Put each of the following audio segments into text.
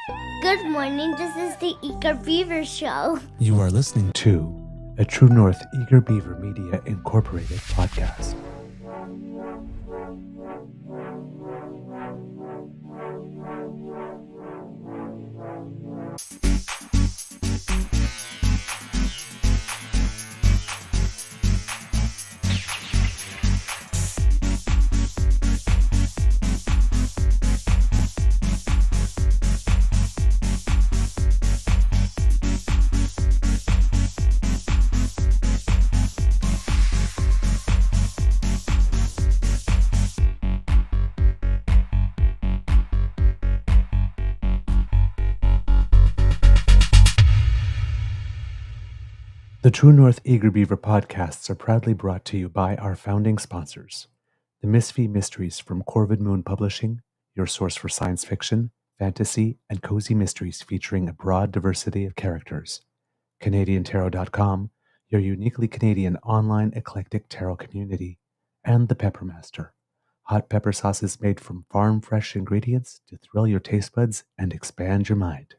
Good morning, this is the Eager Beaver Show. You are listening to a True North Eager Beaver Media Incorporated podcast. The True North Eager Beaver podcasts are proudly brought to you by our founding sponsors, the Misfit Mysteries from Corvid Moon Publishing, your source for science fiction, fantasy, and cozy mysteries featuring a broad diversity of characters, CanadianTarot.com, your uniquely Canadian online eclectic tarot community, and the Peppermaster, hot pepper sauces made from farm fresh ingredients to thrill your taste buds and expand your mind.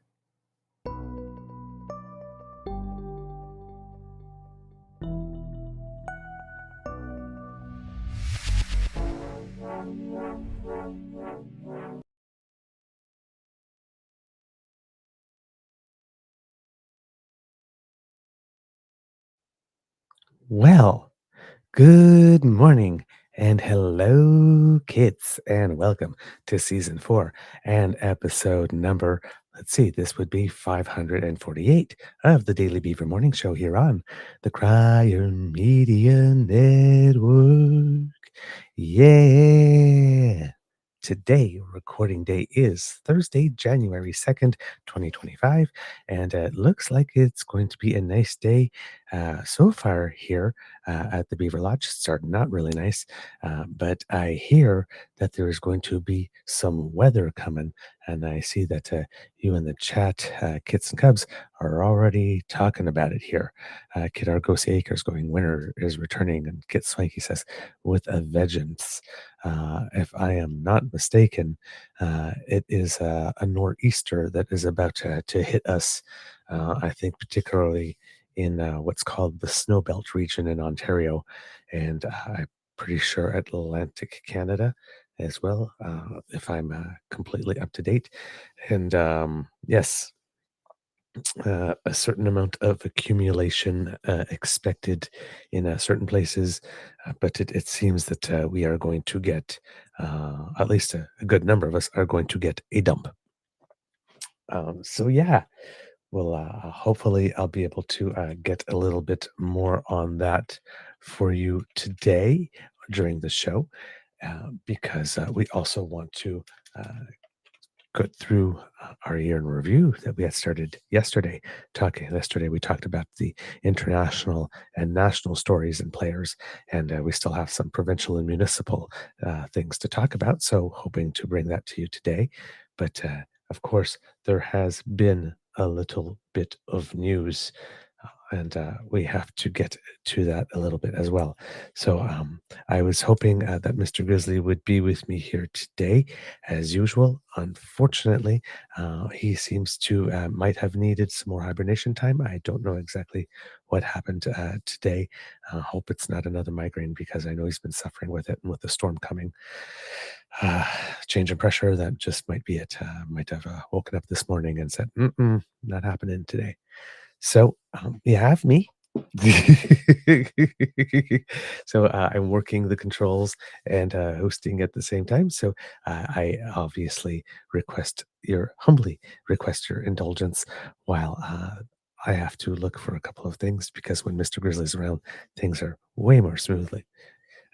Well, good morning and hello, kids, and welcome to season 4 and episode number, let's see, this would be 548 of the Daily Beaver Morning Show here on the Crier Media Network. Yeah. Today, recording day is Thursday, January 2nd, 2025, and it looks like it's going to be a nice day so far here at the Beaver Lodge. It's starting out really nice, but I hear that there is going to be some weather coming, and I see that you in the chat, Kits and Cubs, are already talking about it here. Kid Argos Acres going, winter is returning, and Kit Swanky says, with a vengeance. If I am not mistaken, it is a nor'easter that is about to hit us. I think particularly in what's called the Snowbelt region in Ontario, and I'm pretty sure Atlantic Canada as well, if I'm completely up to date. And yes, a certain amount of accumulation expected in certain places, but it seems that we are going to get, at least a good number of us are going to get a dump. So yeah, well, hopefully I'll be able to get a little bit more on that for you today during the show, because we also want to go through our year in review that we had started yesterday. Yesterday, we talked about the international and national stories and players, and we still have some provincial and municipal things to talk about. So, hoping to bring that to you today. But of course, there has been a little bit of news, and we have to get to that a little bit as well. So, I was hoping that Mr. Grizzly would be with me here today, as usual. Unfortunately, he seems to might have needed some more hibernation time. I don't know exactly what happened today. Hope it's not another migraine because I know he's been suffering with it, and with the storm coming, uh, change in pressure, that just might be it. Might have woken up this morning and said, not happening today. So you have me. So I'm working the controls and hosting at the same time. So I obviously humbly request your indulgence while I have to look for a couple of things, because when Mr. Grizzly's around, things are way more smoothly.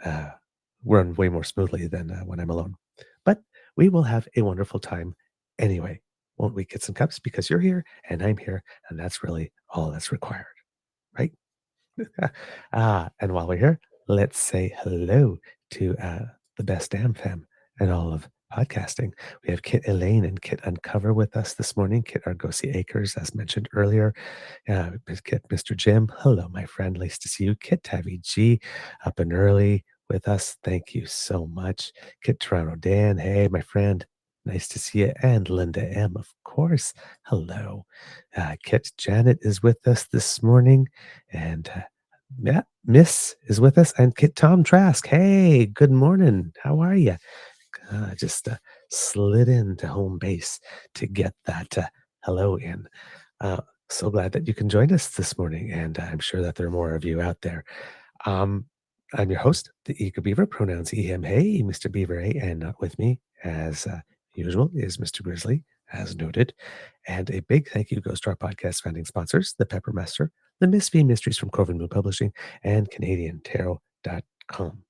Uh, run way more smoothly than when I'm alone. But we will have a wonderful time anyway, won't we, Kits and Cups? Because you're here and I'm here, and that's really all that's required, right? And while we're here, let's say hello to the best damn fam and all of podcasting. We have Kit Elaine and Kit Uncover with us this morning. Kit Argosy Acres, as mentioned earlier. Kit Mr. Jim, hello, my friend. Nice to see you. Kit Tavi G, up and early with us. Thank you so much. Kit Toronto Dan, hey, my friend. Nice to see you. And Linda M, of course. Hello. Kit Janet is with us this morning, and yeah, Miss is with us, and Kit Tom Trask. Hey, good morning. How are you? Just slid into home base to get that hello in. Uh, so glad that you can join us this morning, and I'm sure that there are more of you out there. Um, I'm your host, the Eager Beaver, pronouns he, him, hey, Mr. Beaver, hey, and with me, as usual, is Mr. Grizzly, as noted. And a big thank you goes to our podcast founding sponsors, the Peppermaster, the Miss V Mysteries from Coven Moon Publishing, and CanadianTarot.com.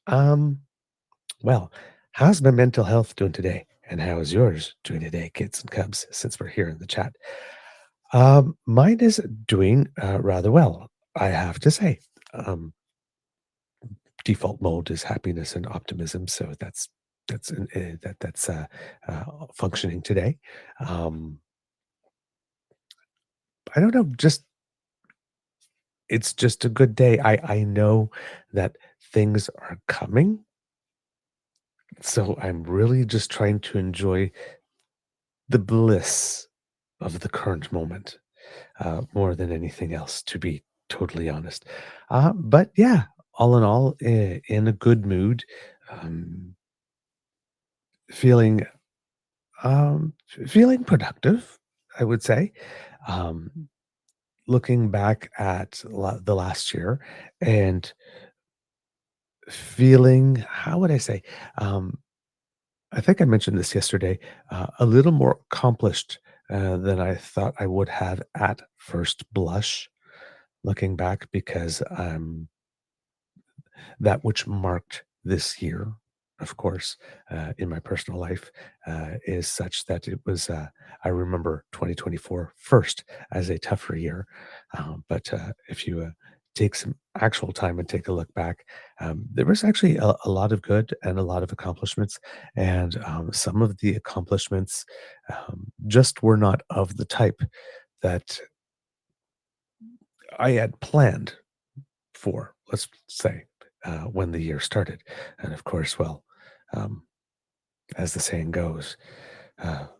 Um, well, how's my mental health doing today? And how is yours doing today, kids and cubs, since we're here in the chat? Mine is doing rather well, I have to say. Um, Default mode is happiness and optimism, so that's functioning today. Um, I don't know, just it's just a good day. I know that things are coming, so I'm really just trying to enjoy the bliss of the current moment more than anything else, to be totally honest. But yeah, all in all, in a good mood, um, feeling feeling productive, I would say. Um, Looking back at the last year and feeling, how would I say? Um, I think I mentioned this yesterday, a little more accomplished than I thought I would have at first blush, looking back, because that which marked this year, of course, in my personal life, is such that it was, I remember 2024 first as a tougher year. But if you take some actual time and take a look back, there was actually a lot of good and a lot of accomplishments. And some of the accomplishments just were not of the type that I had planned for, let's say, when the year started. And of course, well, um, as the saying goes,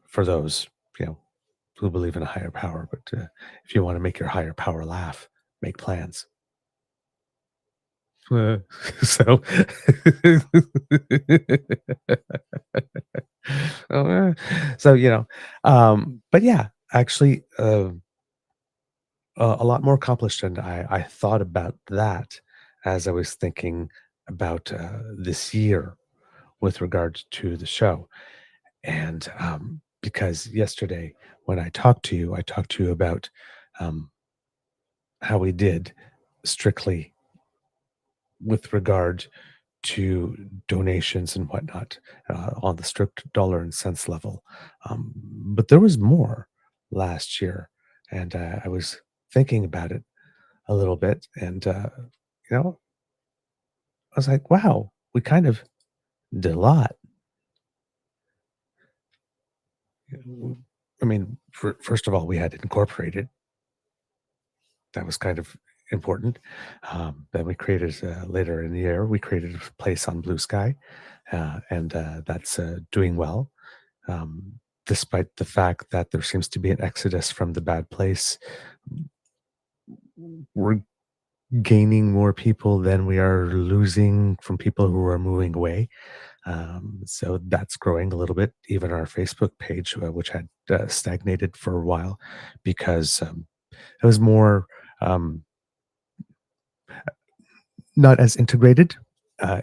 for those, you know, who believe in a higher power, but if you want to make your higher power laugh, make plans. Uh, so, Oh, so but yeah, actually, a lot more accomplished, and I thought about that as I was thinking about this year with regards to the show. And because yesterday, when I talked to you about um, how we did strictly with regard to donations and whatnot on the strict dollar and cents level. But there was more last year, and I was thinking about it a little bit, and I was like, wow, we kind of did a lot. I mean, first of all, we had it incorporated. That was kind of important. Then we created later in the year, we created a place on Blue Sky, and that's doing well, um, despite the fact that there seems to be an exodus from the bad place. We're gaining more people than we are losing from people who are moving away. So that's growing a little bit. Even our Facebook page, which had stagnated for a while, because it was more. Um, Not as integrated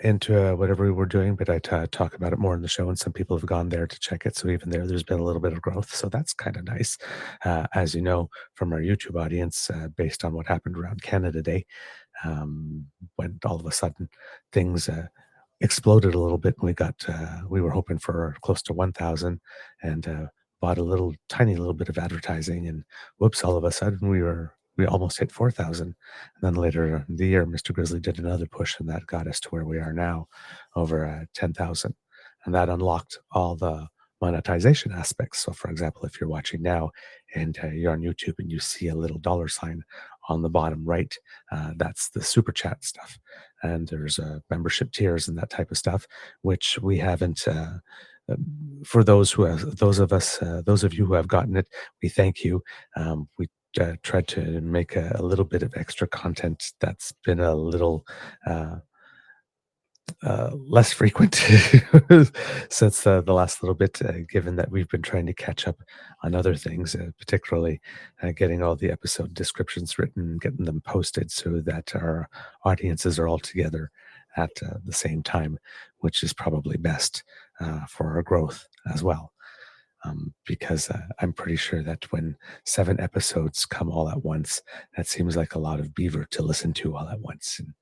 into whatever we were doing, but I talk about it more in the show, and some people have gone there to check it. So even there's been a little bit of growth. So that's kind of nice. As you know from our YouTube audience, based on what happened around Canada Day, when all of a sudden things exploded a little bit, and we were hoping for close to 1,000, and bought a little tiny little bit of advertising, and whoops, all of a sudden we almost hit 4,000. And then later in the year, Mr. Grizzly did another push, and that got us to where we are now, over 10,000. And that unlocked all the monetization aspects. So, for example, if you're watching now and you're on YouTube and you see a little dollar sign on the bottom right, that's the super chat stuff. And there's membership tiers and that type of stuff, which we haven't. for those of you who have gotten it, we thank you. We tried to make a little bit of extra content that's been a little uh, less frequent since the last little bit, given that we've been trying to catch up on other things, particularly getting all the episode descriptions written, getting them posted so that our audiences are all together at the same time, which is probably best for our growth as well. Because I'm pretty sure that when 7 episodes come all at once, that seems like a lot of beaver to listen to all at once. And,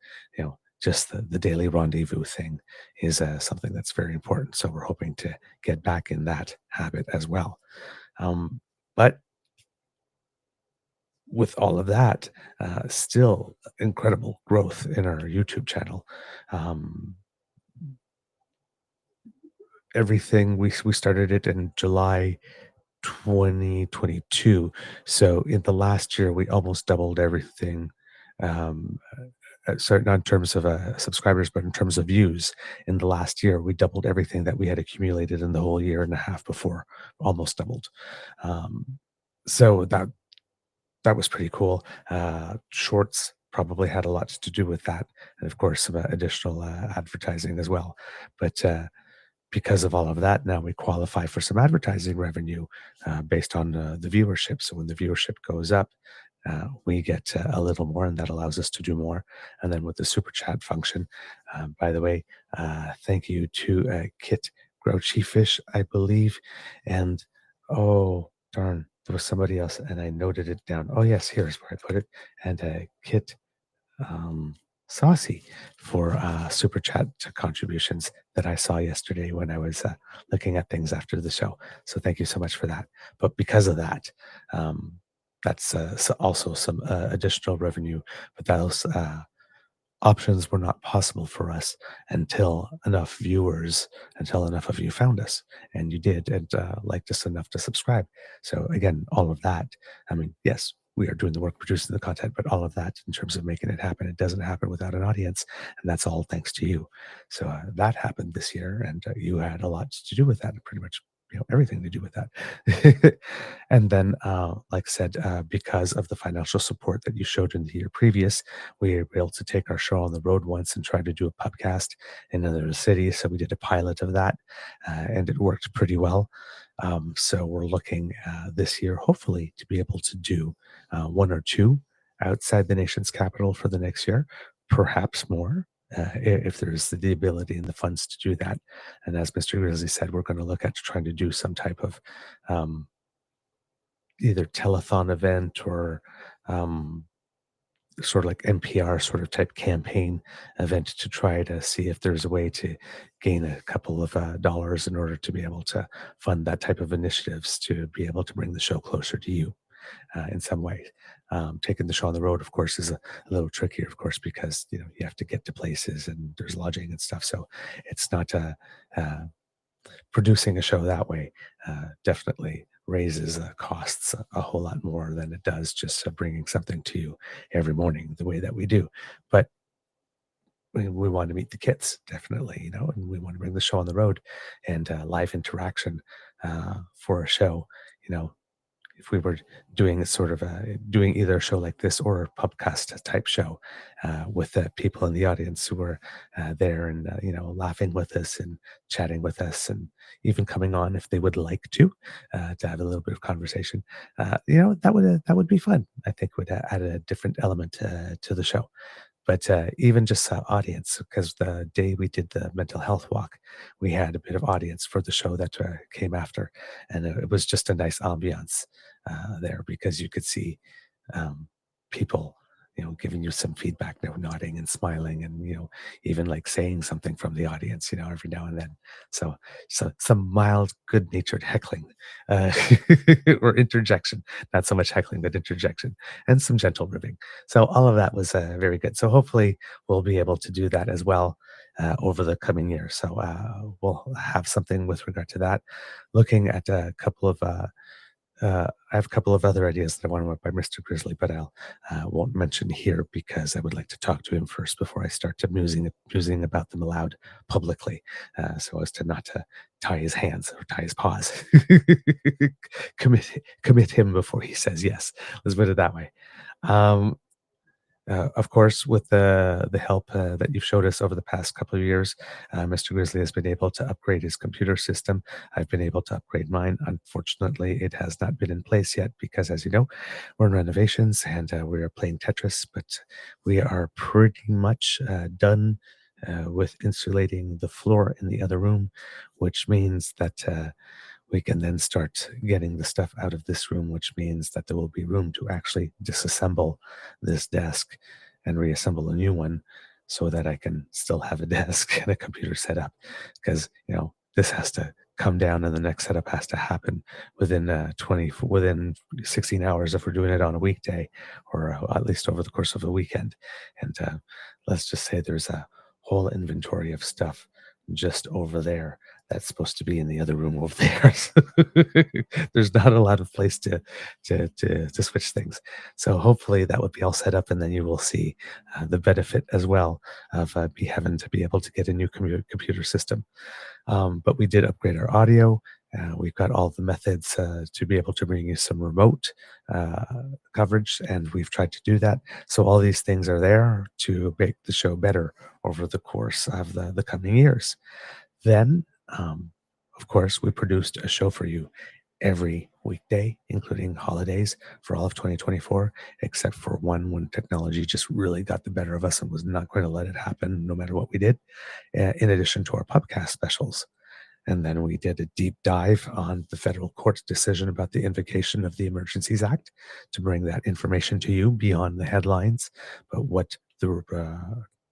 just the daily rendezvous thing is something that's very important. So we're hoping to get back in that habit as well. But with all of that, still incredible growth in our YouTube channel. Um, Everything we started it in July 2022. So in the last year, we almost doubled everything. Um, sorry, not in terms of subscribers, but in terms of views. In the last year, we doubled everything that we had accumulated in the whole year and a half before, almost doubled. Um, so that was pretty cool. Shorts probably had a lot to do with that, and of course, some additional advertising as well. But because of all of that, now we qualify for some advertising revenue based on the viewership. So when the viewership goes up, we get a little more, and that allows us to do more. And then with the super chat function, by the way, thank you to Kit Grouchy Fish, I believe. And oh, darn, there was somebody else, and I noted it down. Oh, yes, here's where I put it. And Kit um, Saucy for super chat contributions that I saw yesterday when I was looking at things after the show. So thank you so much for that. But because of that, um, that's also some additional revenue. But those options were not possible for us until enough of you found us, and you did, and liked us enough to subscribe. So again, all of that, I mean, yes, we are doing the work producing the content, but all of that in terms of making it happen, it doesn't happen without an audience, and that's all thanks to you. So that happened this year, and you had a lot to do with that, pretty much everything to do with that. And then like I said, because of the financial support that you showed in the year previous, we were able to take our show on the road once and try to do a pubcast in another city. So we did a pilot of that, and it worked pretty well. So we're looking this year, hopefully, to be able to do one or two outside the nation's capital for the next year, perhaps more. If there's the ability and the funds to do that. And as Mr. Grizzly said, we're going to look at trying to do some type of um, either telethon event or um, sort of like NPR sort of type campaign event to try to see if there's a way to gain a couple of dollars in order to be able to fund that type of initiatives to be able to bring the show closer to you in some way. Taking the show on the road, of course, is a little trickier, of course, because you have to get to places and there's lodging and stuff. So it's not uh, producing a show that way definitely raises costs a whole lot more than it does just bringing something to you every morning the way that we do. But we want to meet the kids definitely, and we want to bring the show on the road and live interaction for a show. If we were doing doing either a show like this or a podcast type show with the people in the audience who were there and laughing with us and chatting with us and even coming on if they would like to have a little bit of conversation, that would be fun. I think would add a different element to the show. But even just audience, because the day we did the mental health walk, we had a bit of audience for the show that came after, and it was just a nice ambiance there because you could see um, people, giving you some feedback, nodding and smiling, and even like saying something from the audience, every now and then. So some mild, good-natured heckling uh, or interjection, not so much heckling, but interjection, and some gentle ribbing. So all of that was very good. So hopefully we'll be able to do that as well over the coming year. So we'll have something with regard to that. Looking at a couple of I have a couple of other ideas that I want to run by Mr. Grizzly, but I'll won't mention here because I would like to talk to him first before I start to musing about them aloud publicly, so as to not to tie his hands or tie his paws. Commit him before he says yes. Let's put it that way. Um, of course, with the help that you've showed us over the past couple of years, Mr. Grizzly has been able to upgrade his computer system. I've been able to upgrade mine. Unfortunately, it has not been in place yet because, as you know, we're in renovations and we are playing Tetris. But we are pretty much done with insulating the floor in the other room, which means that we can then start getting the stuff out of this room, which means that there will be room to actually disassemble this desk and reassemble a new one so that I can still have a desk and a computer set up. Because, this has to come down and the next setup has to happen within 16 hours if we're doing it on a weekday or at least over the course of a weekend. And let's just say there's a whole inventory of stuff just over there that's supposed to be in the other room over there. So there's not a lot of place to switch things. So hopefully that would be all set up, and then you will see the benefit as well of be having to be able to get a new computer system. But we did upgrade our audio. We've got all the methods to be able to bring you some remote uh, coverage, and we've tried to do that. So all these things are there to make the show better over the course of the coming years. Then, of course, we produced a show for you every weekday, including holidays for all of 2024, except for one when technology just really got the better of us and was not going to let it happen no matter what we did, in addition to our podcast specials. And then we did a deep dive on the federal court's decision about the invocation of the Emergencies Act to bring that information to you beyond the headlines, but what the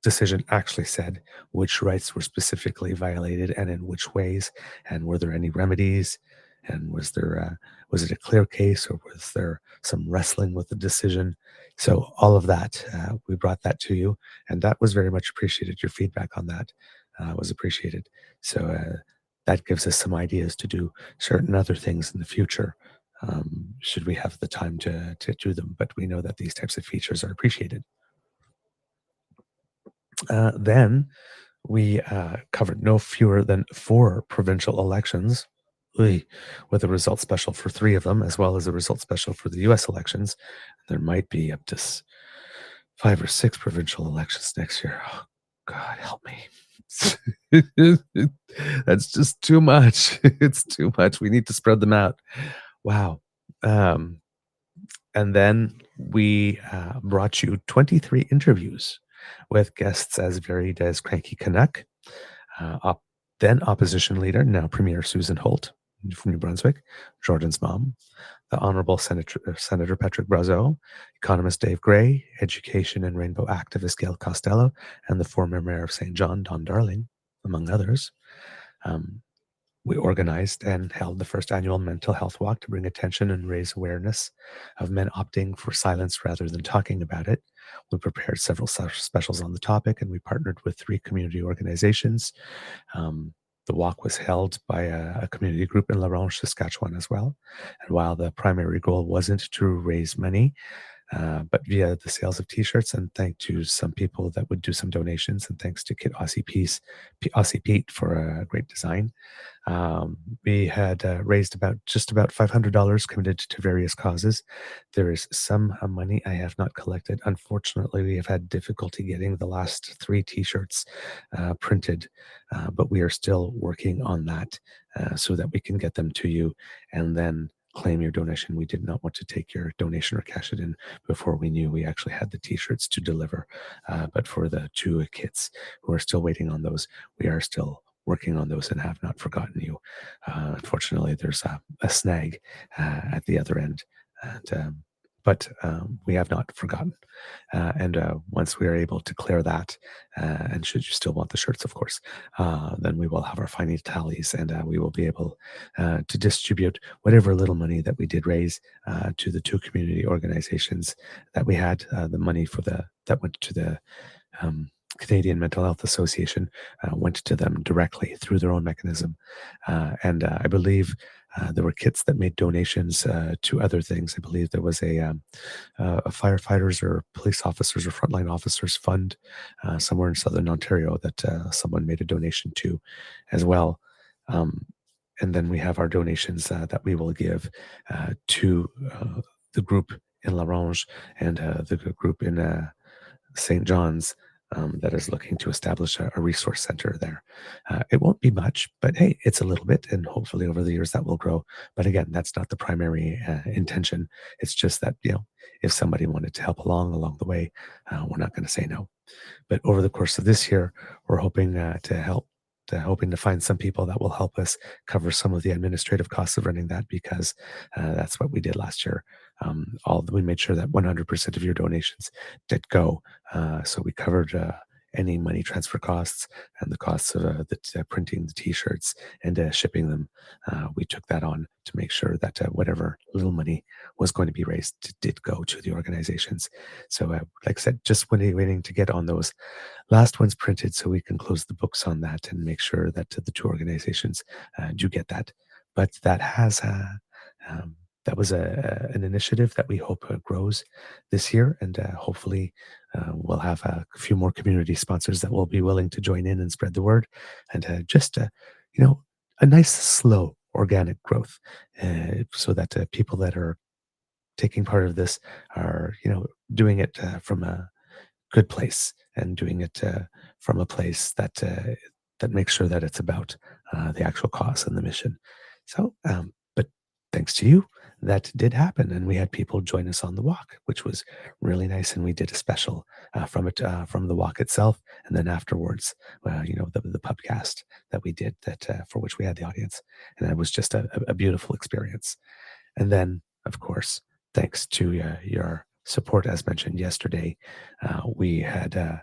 decision actually said, which rights were specifically violated and in which ways, and were there any remedies, and was it a clear case or was there some wrestling with the decision? So all of that, we brought that to you, and that was very much appreciated. Your feedback on that was appreciated. So that gives us some ideas to do certain other things in the future, should we have the time to do them. But we know that these types of features are appreciated. Then we covered no fewer than 4 provincial elections, oy, with a result special for 3 of them, as well as a result special for the US elections. There might be up to 5 or 6 provincial elections next year. Oh, God, help me. That's just too much. It's too much. We need to spread them out. Wow. Um, and then we brought you 23 interviews with guests as varied as Cranky Canuck, op- then opposition leader, now Premier Susan Holt from New Brunswick, Jordan's mom, the Honorable Senator Patrick Brazeau, economist Dave Gray, education and rainbow activist Gail Costello, and the former mayor of St. John, Don Darling, among others. Um, we organized and held the first annual mental health walk to bring attention and raise awareness of men opting for silence rather than talking about it. We prepared several specials on the topic, and we partnered with 3 community organizations. The walk was held by a community group in La Ronge, Saskatchewan as well. And while the primary goal wasn't to raise money, but via the sales of T-shirts, and thank to some people that would do some donations, and thanks to Kit Aussie Pete for a great design. We had raised just about $500 committed to various causes. There is some money I have not collected. Unfortunately, we have had difficulty getting the last 3 T-shirts printed, but we are still working on that so that we can get them to you and then claim your donation. We did not want to take your donation or cash it in before we knew we actually had the T-shirts to deliver. But for the 2 kits who are still waiting on those, we are still working on those and have not forgotten you. Unfortunately, there's a snag at the other end, but we have not forgotten. And once we are able to clear that, and should you still want the shirts, of course, then we will have our final tallies, and we will be able to distribute whatever little money that we did raise to the 2 community organizations that we had. The money that went to the Canadian Mental Health Association went to them directly through their own mechanism. And I believe There were kits that made donations to other things. I believe there was a firefighters or police officers or frontline officers fund somewhere in southern Ontario that someone made a donation to as well. Um, and then we have our donations that we will give to the group in La Ronge and the group in St. John's that is looking to establish a resource center there. It won't be much, but hey, it's a little bit, and hopefully over the years that will grow. But again, that's not the primary intention. It's just that, if somebody wanted to help along the way, we're not going to say no. But over the course of this year, we're hoping to help. Hoping to find some people that will help us cover some of the administrative costs of running that, because that's what we did last year. All we made sure that 100% of your donations did go. So we covered any money transfer costs and the costs of printing the T-shirts and shipping them. We took that on to make sure that whatever little money was going to be raised did go to the organizations. So, like I said, just waiting to get on those last one's printed so we can close the books on that and make sure that the two organizations do get that. But um, that was an initiative that we hope grows this year, and hopefully we'll have a few more community sponsors that will be willing to join in and spread the word, and just you know a nice slow organic growth, so that people that are taking part of this are doing it from a good place and doing it from a place that makes sure that it's about the actual cause and the mission. So, but thanks to you, that did happen, and we had people join us on the walk, which was really nice. And we did a special from the walk itself, and then afterwards, the pubcast that we did that for which we had the audience, and it was just a beautiful experience. And then, of course, thanks to your support, as mentioned yesterday, we had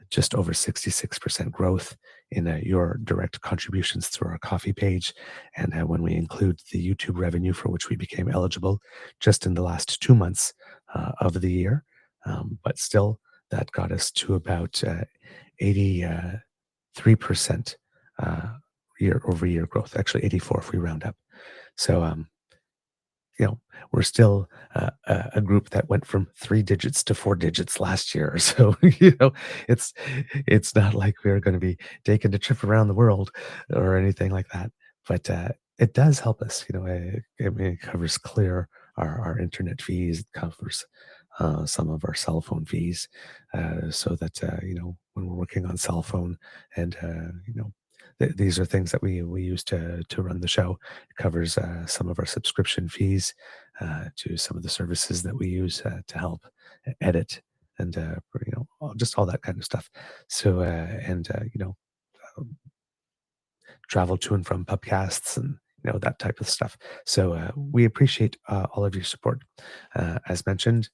just over 66% growth in your direct contributions through our coffee page. And when we include the YouTube revenue for which we became eligible just in the last 2 months of the year, but still, that got us to about 83% year over year growth, actually 84 if we round up. So, you know, we're still a group that went from 3 digits to 4 digits last year. So, it's not like we're going to be taking a trip around the world or anything like that. But it does help us. It covers clear our internet fees. It covers some of our cell phone fees, so that when we're working on cell phone and these are things that we use to run the show. It covers some of our subscription fees to some of the services that we use to help edit and just all that kind of stuff. So and um, travel to and from pubcasts and that type of stuff. So we appreciate all of your support. As mentioned.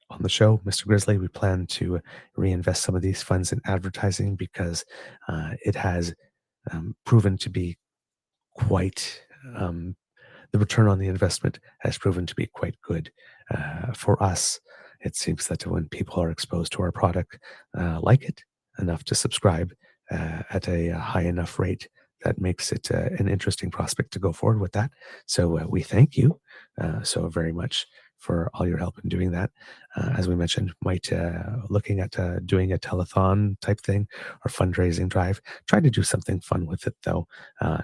On the show, Mr. Grizzly, we plan to reinvest some of these funds in advertising because it has proven to be quite the return on the investment has proven to be quite good for us. It seems that when people are exposed to our product, like it enough to subscribe at a high enough rate, that makes it an interesting prospect to go forward with that. So we thank you so very much for all your help in doing that. As we mentioned, might looking at doing a telethon type thing or fundraising drive. Try to do something fun with it, though,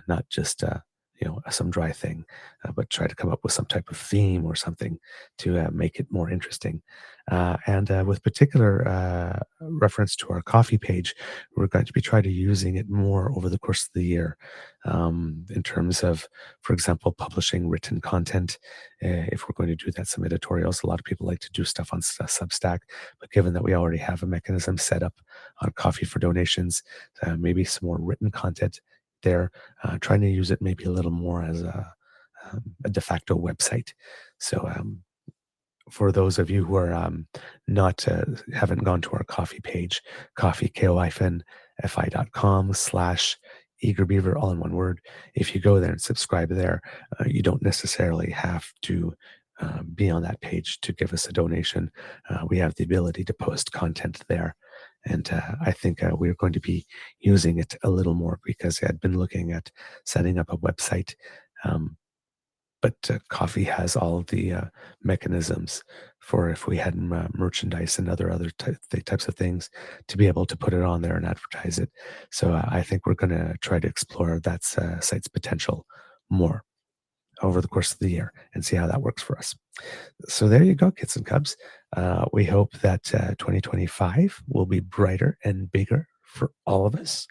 not just some dry thing, but try to come up with some type of theme or something to make it more interesting. And with particular reference to our coffee page, we're going to be trying to using it more over the course of the year, in terms of, for example, publishing written content. If we're going to do that, some editorials. A lot of people like to do stuff on Substack, but given that we already have a mechanism set up on Coffee for Donations, maybe some more written content there, trying to use it maybe a little more as a de facto website. So for those of you who are not haven't gone to our coffee page, coffee.com/eagerbeaver, all in one word. If you go there and subscribe there, you don't necessarily have to be on that page to give us a donation. We have the ability to post content there. And I think we're going to be using it a little more because I'd been looking at setting up a website. Um, but coffee has all the mechanisms for if we had merchandise and types of things to be able to put it on there and advertise it. So I think we're going to try to explore that site's potential more over the course of the year and see how that works for us. So there you go, kids and cubs. We hope that 2025 will be brighter and bigger for all of us.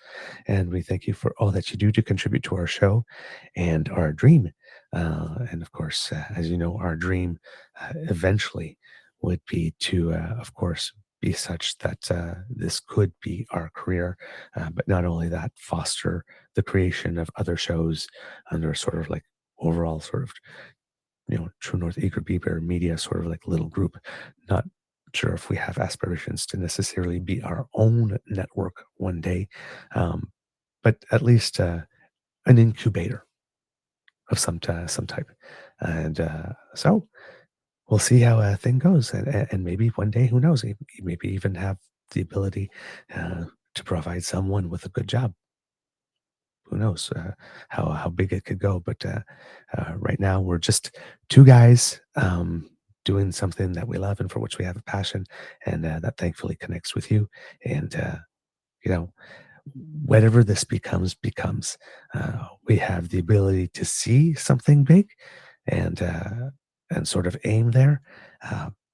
And we thank you for all that you do to contribute to our show and our dream. And of course, as you know, our dream eventually would be to, of course, be such that this could be our career, but not only that, foster the creation of other shows under sort of like overall sort of True North Eager Beaver Media sort of like little group. Not sure if we have aspirations to necessarily be our own network one day, but at least an incubator of some type. And so we'll see how a thing goes, and maybe one day, who knows, maybe even have the ability to provide someone with a good job. Who knows how big it could go? But right now, we're just two guys doing something that we love and for which we have a passion, and that thankfully connects with you. And you know, whatever this becomes. We have the ability to see something big, and sort of aim there.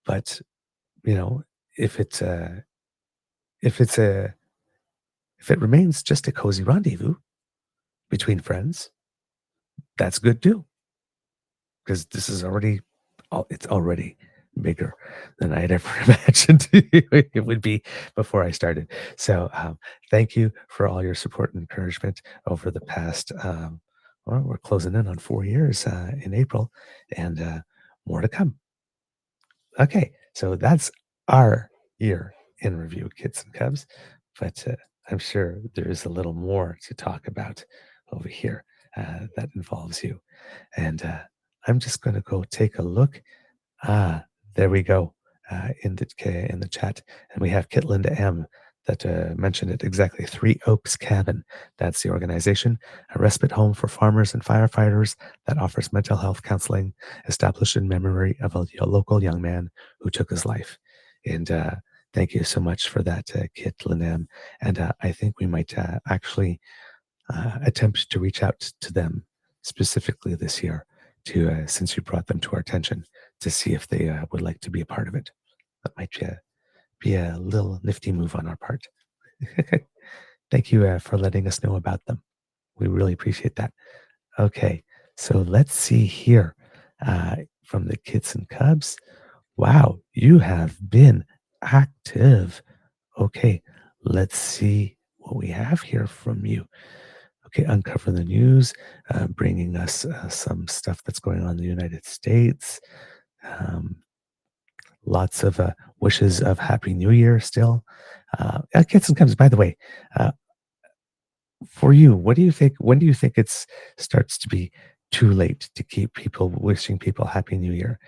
But you know, if it's if it's a if it remains just a cozy rendezvous between friends, that's good too. Because this is already it's already bigger than I'd ever imagined it would be before I started. So, thank you for all your support and encouragement over the past, well, we're closing in on 4 years, in April, and, more to come. Okay, so that's our year in review, kids and cubs, but, I'm sure there is a little more to talk about over here, that involves you. And I'm just going to go take a look. There we go in the chat, and we have Kit Linda M that mentioned it exactly. Three Oaks Cabin. That's the organization, a respite home for farmers and firefighters that offers mental health counseling, established in memory of a local young man who took his life. And thank you so much for that, Kit Linda M. And I think we might actually attempt to reach out to them specifically this year to since you brought them to our attention to see if they would like to be a part of it. That might be a little nifty move on our part. Thank you for letting us know about them. We really appreciate that. Okay, so let's see here from the kids and cubs. Wow, you have been active. Okay, let's see what we have here from you. Okay, uncover the news, bringing us some stuff that's going on in the United States. Um, Lots of wishes of Happy New Year still. Kids and Cubs, by the way, uh, for you, what do you think? When do you think it starts to be too late to keep people wishing people Happy New Year?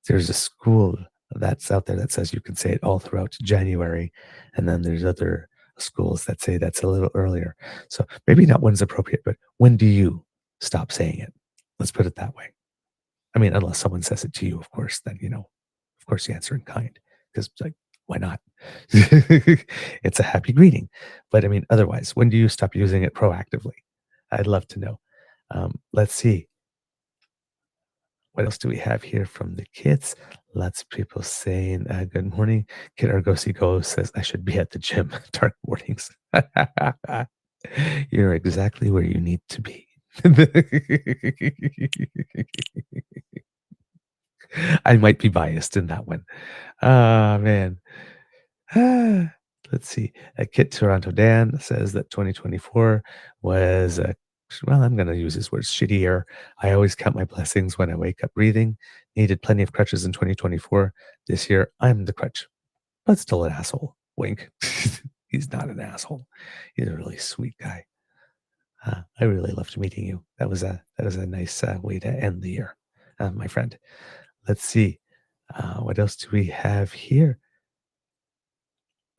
There's a school that's out there that says you can say it all throughout January, and then there's other schools that say that's a little earlier. So maybe not when's appropriate, but when do you stop saying it? Let's put it that way. I mean, unless someone says it to you, of course, then of course, you answer in kind because like, why not? It's a happy greeting. But I mean, otherwise, when do you stop using it proactively? I'd love to know. Let's see. What else do we have here from the kids? Lots of people saying, good morning. Kid Argosi Go says, I should be at the gym. Dark mornings. You're exactly where you need to be. I might be biased in that one. Ah, man. Ah, let's see. Kit Toronto Dan says that 2024 was well, I'm going to use his words, shitty year. I always count my blessings when I wake up breathing. Needed plenty of crutches in 2024. This year, I'm the crutch, but still an asshole. Wink. He's not an asshole. He's a really sweet guy. I really loved meeting you. That was a nice way to end the year, my friend. Let's see. What else do we have here?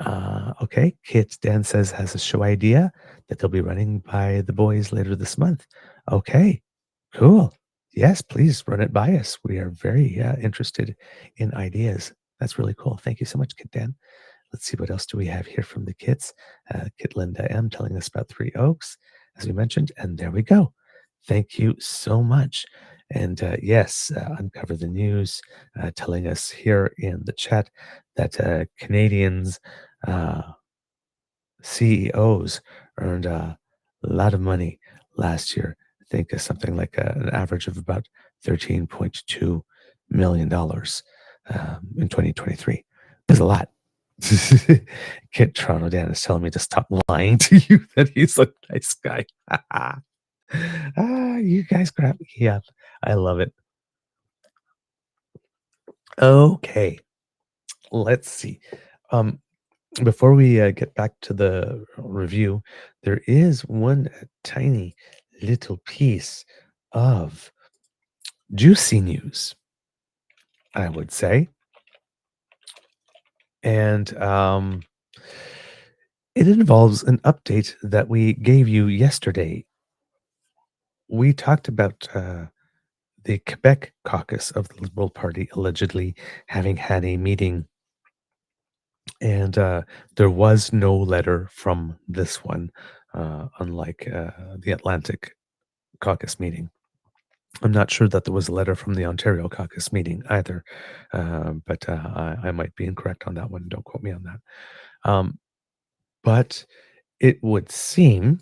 Okay. Kit Dan says has a show idea that they'll be running by the boys later this month. Okay. Cool. Yes, please run it by us. We are very interested in ideas. That's really cool. Thank you so much, Kit Dan. Let's see what else do we have here from the kits. Kit Linda M telling us about Three Oaks, as we mentioned, and there we go. Thank you so much. And yes, Uncover the News telling us here in the chat that Canadians uh, CEOs earned a lot of money last year. I think something like an average of about $13.2 million in 2023. That's a lot. Kid Toronto Dan is telling me to stop lying to you that he's a nice guy. You guys crap me up. I love it. Okay, let's see. Um, Before we get back to the review, there is one tiny little piece of juicy news, I would say. And it involves an update that we gave you yesterday. We talked about the Quebec caucus of the Liberal Party allegedly having had a meeting, and there was no letter from this one, unlike the Atlantic caucus meeting. I'm not sure that there was a letter from the Ontario caucus meeting either, but I might be incorrect on that one. Don't quote me on that. But it would seem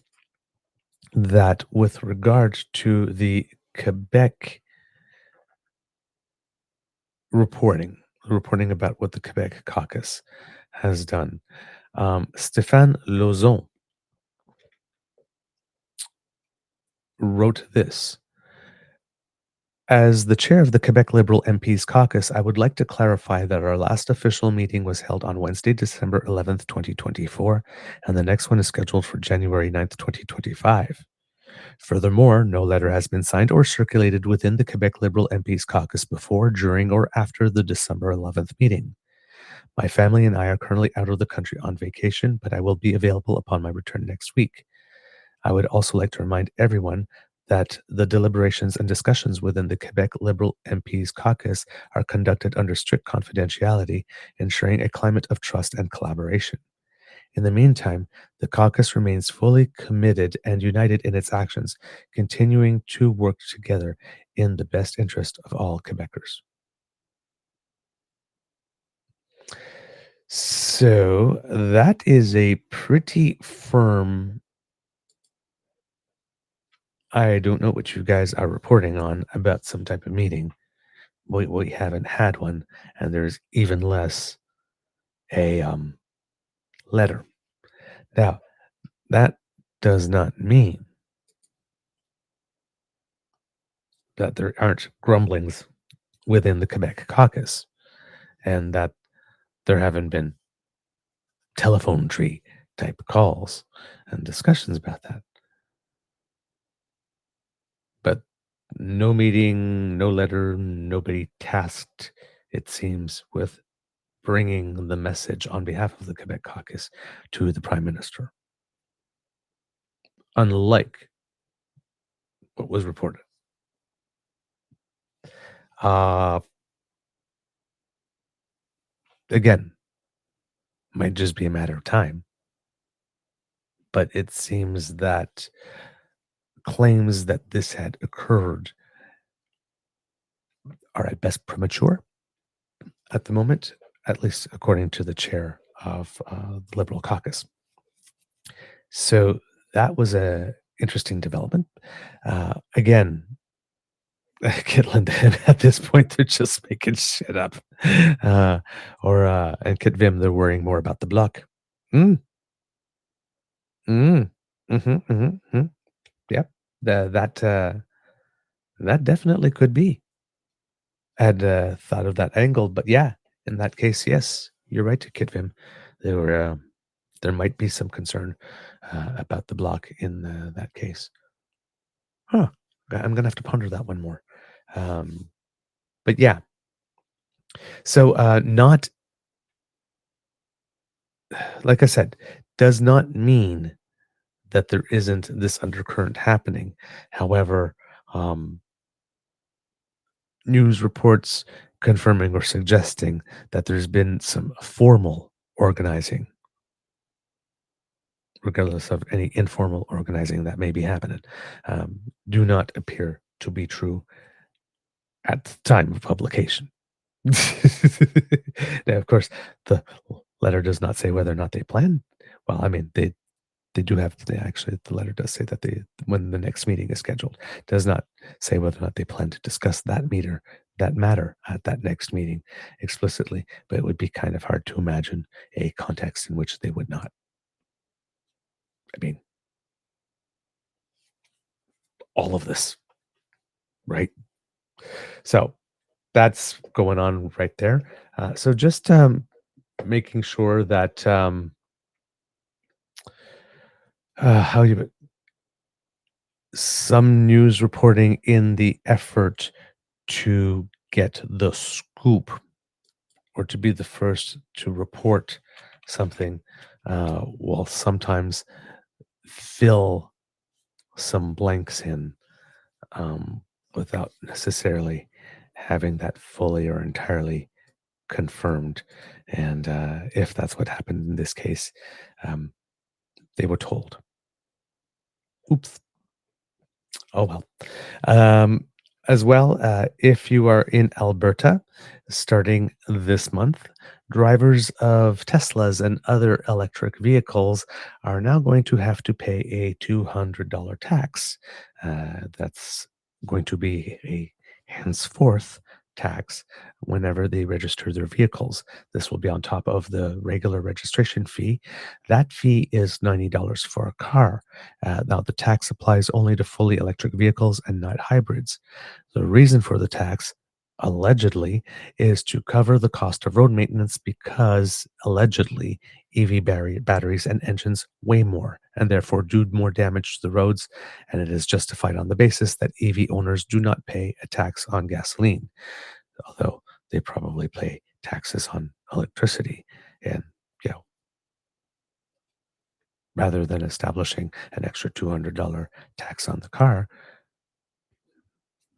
that with regard to the Quebec reporting about what the Quebec caucus has done, Stéphane Lauzon wrote this. As the chair of the Quebec Liberal MPs caucus, I would like to clarify that our last official meeting was held on Wednesday, December 11th, 2024, and the next one is scheduled for January 9th, 2025. Furthermore, no letter has been signed or circulated within the Quebec Liberal MPs caucus before, during, or after the December 11th meeting. My family and I are currently out of the country on vacation, but I will be available upon my return next week. I would also like to remind everyone that the deliberations and discussions within the Quebec Liberal MPs caucus are conducted under strict confidentiality, ensuring a climate of trust and collaboration. In the meantime, the caucus remains fully committed and united in its actions, continuing to work together in the best interest of all Quebecers. So that is a pretty firm. I don't know what you guys are reporting on about some type of meeting. We haven't had one, and there's even less a letter. Now, that does not mean that there aren't grumblings within the Quebec caucus and that there haven't been telephone tree type calls and discussions about that. But no meeting, no letter, nobody tasked, it seems, with bringing the message on behalf of the Quebec caucus to the Prime Minister, unlike what was reported. Uh, Again, might just be a matter of time, but it seems that claims that this had occurred are at best premature at the moment, at least according to the chair of the Liberal caucus. So that was a interesting development. Again, Kitland at this point they're just making shit up, or and Kit Vim they're worrying more about the block. Mm, mm, mm-hmm, mm-hmm, mm. Yep, that definitely could be. Had thought of that angle, but yeah, in that case, yes, you're right to Kit Vim. There were there might be some concern about the block in that case. Huh. I'm gonna have to ponder that one more. Um, but yeah, so not like I said, does not mean that there isn't this undercurrent happening. However, um, news reports confirming or suggesting that there's been some formal organizing, regardless of any informal organizing that may be happening, um, do not appear to be true at the time of publication. Now, of course, the letter does not say whether or not they plan. Well, I mean, they do have they actually the letter does say that they when the next meeting is scheduled. Does not say whether or not they plan to discuss that matter at that next meeting explicitly, but it would be kind of hard to imagine a context in which they would not. I mean, all of this, right? So that's going on right there. So just making sure that how you some news reporting in the effort to get the scoop or to be the first to report something will sometimes fill some blanks in um, without necessarily having that fully or entirely confirmed. And if that's what happened in this case, um, they were told. Oops. Oh well. Um, as well, if you are in Alberta, starting this month, drivers of Teslas and other electric vehicles are now going to have to pay a $200 tax. That's going to be a henceforth tax whenever they register their vehicles. This will be on top of the regular registration fee. That fee is $90 for a car. Now, the tax applies only to fully electric vehicles and not hybrids. The reason for the tax, allegedly, is to cover the cost of road maintenance because allegedly batteries and engines weigh more and therefore do more damage to the roads. And it is justified on the basis that EV owners do not pay a tax on gasoline, although they probably pay taxes on electricity. And, you know, rather than establishing an extra $200 tax on the car,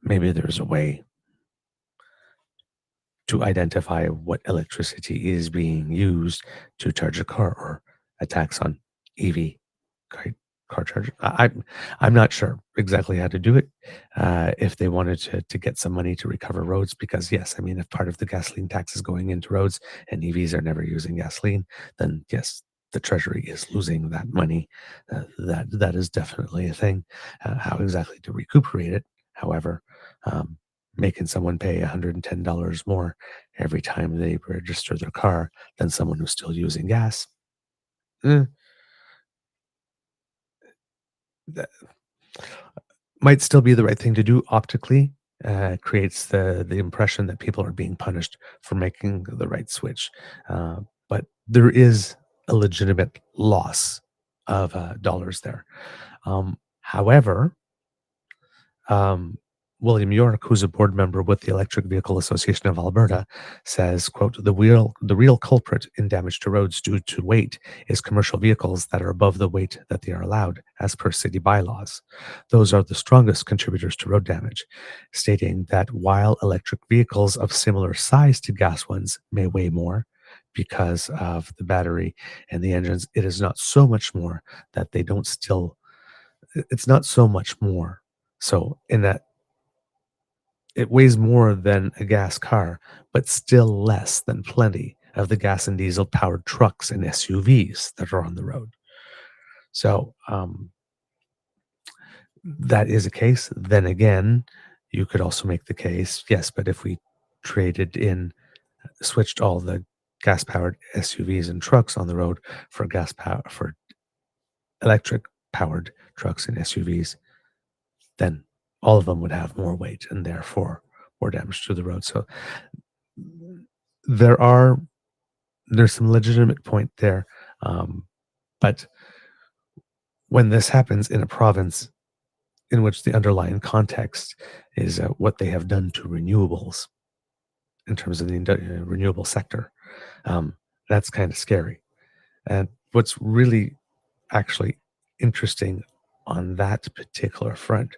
maybe there's a way to identify what electricity is being used to charge a car or a tax on EV car, car charger. I'm not sure exactly how to do it. If they wanted to get some money to recover roads, because yes, I mean, if part of the gasoline tax is going into roads and EVs are never using gasoline, then yes, the treasury is losing that money. That is definitely a thing. How exactly to recuperate it, however, um, making someone pay $110 more every time they register their car than someone who's still using gas. eh, that might still be the right thing to do optically. Creates the impression that people are being punished for making the right switch. Uh, but there is a legitimate loss of dollars there. However, Um, William York, who's a board member with the Electric Vehicle Association of Alberta, says, quote, the real culprit in damage to roads due to weight is commercial vehicles that are above the weight that they are allowed, as per city bylaws. Those are the strongest contributors to road damage, stating that while electric vehicles of similar size to gas ones may weigh more because of the battery and the engines, it is not so much more that they don't still, it's not so much more so in that it weighs more than a gas car, but still less than plenty of the gas and diesel powered trucks and SUVs that are on the road. So that is a case. Then again, you could also make the case, yes, but if we traded in, switched all the gas powered SUVs and trucks on the road for gas power for electric powered trucks and SUVs, then all of them would have more weight and therefore more damage to the road. So there are there's some legitimate point there, um, but when this happens in a province in which the underlying context is what they have done to renewables in terms of the renewable sector, um, that's kind of scary. And what's really actually interesting on that particular front,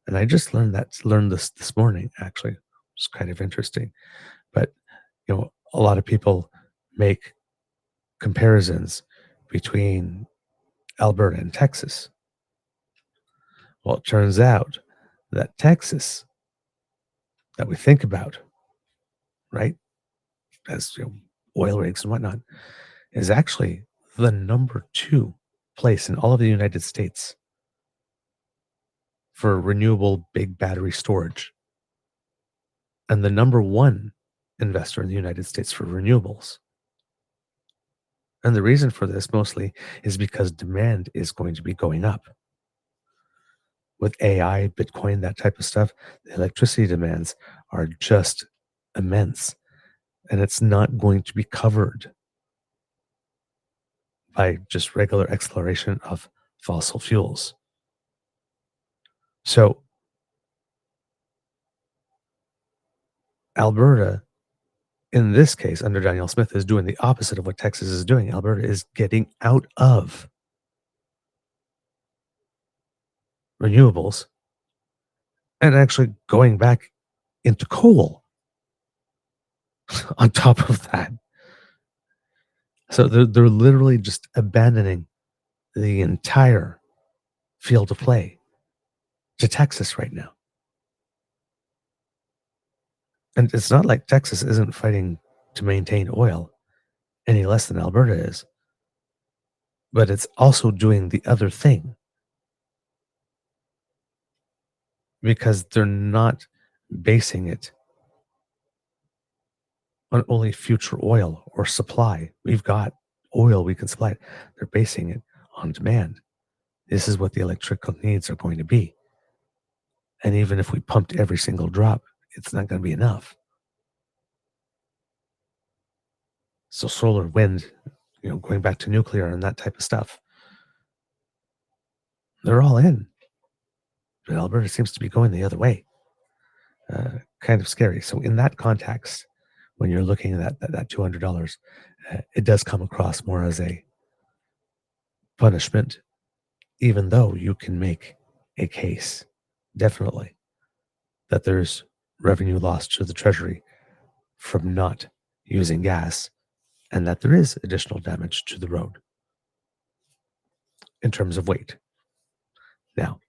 and I just learned this morning actually. It's kind of interesting. But a lot of people make comparisons between Alberta and Texas. Well, it turns out that Texas that we think about, right, as oil rigs and whatnot, is actually the number two place in all of the United States for renewable big battery storage, and the number one investor in the United States for renewables. And the reason for this mostly is because demand is going to be going up. With AI, Bitcoin, that type of stuff, the electricity demands are just immense. And it's not going to be covered by just regular exploration of fossil fuels. So, Alberta, in this case, under Danielle Smith, is doing the opposite of what Texas is doing. Alberta is getting out of renewables and actually going back into coal on top of that. So they're literally just abandoning the entire field of play to Texas right now. And it's not like Texas isn't fighting to maintain oil any less than Alberta is, but it's also doing the other thing because they're not basing it on only future oil or supply. We've got oil, we can supply it. They're basing it on demand. This is what the electrical needs are going to be. And even if we pumped every single drop, it's not going to be enough. So solar, wind, going back to nuclear and that type of stuff, they're all in. But Alberta seems to be going the other way. Kind of scary. So in that context, when you're looking at that $200, it does come across more as a punishment, even though you can make a case, definitely, that there's revenue lost to the Treasury from not using gas and that there is additional damage to the road in terms of weight. Now,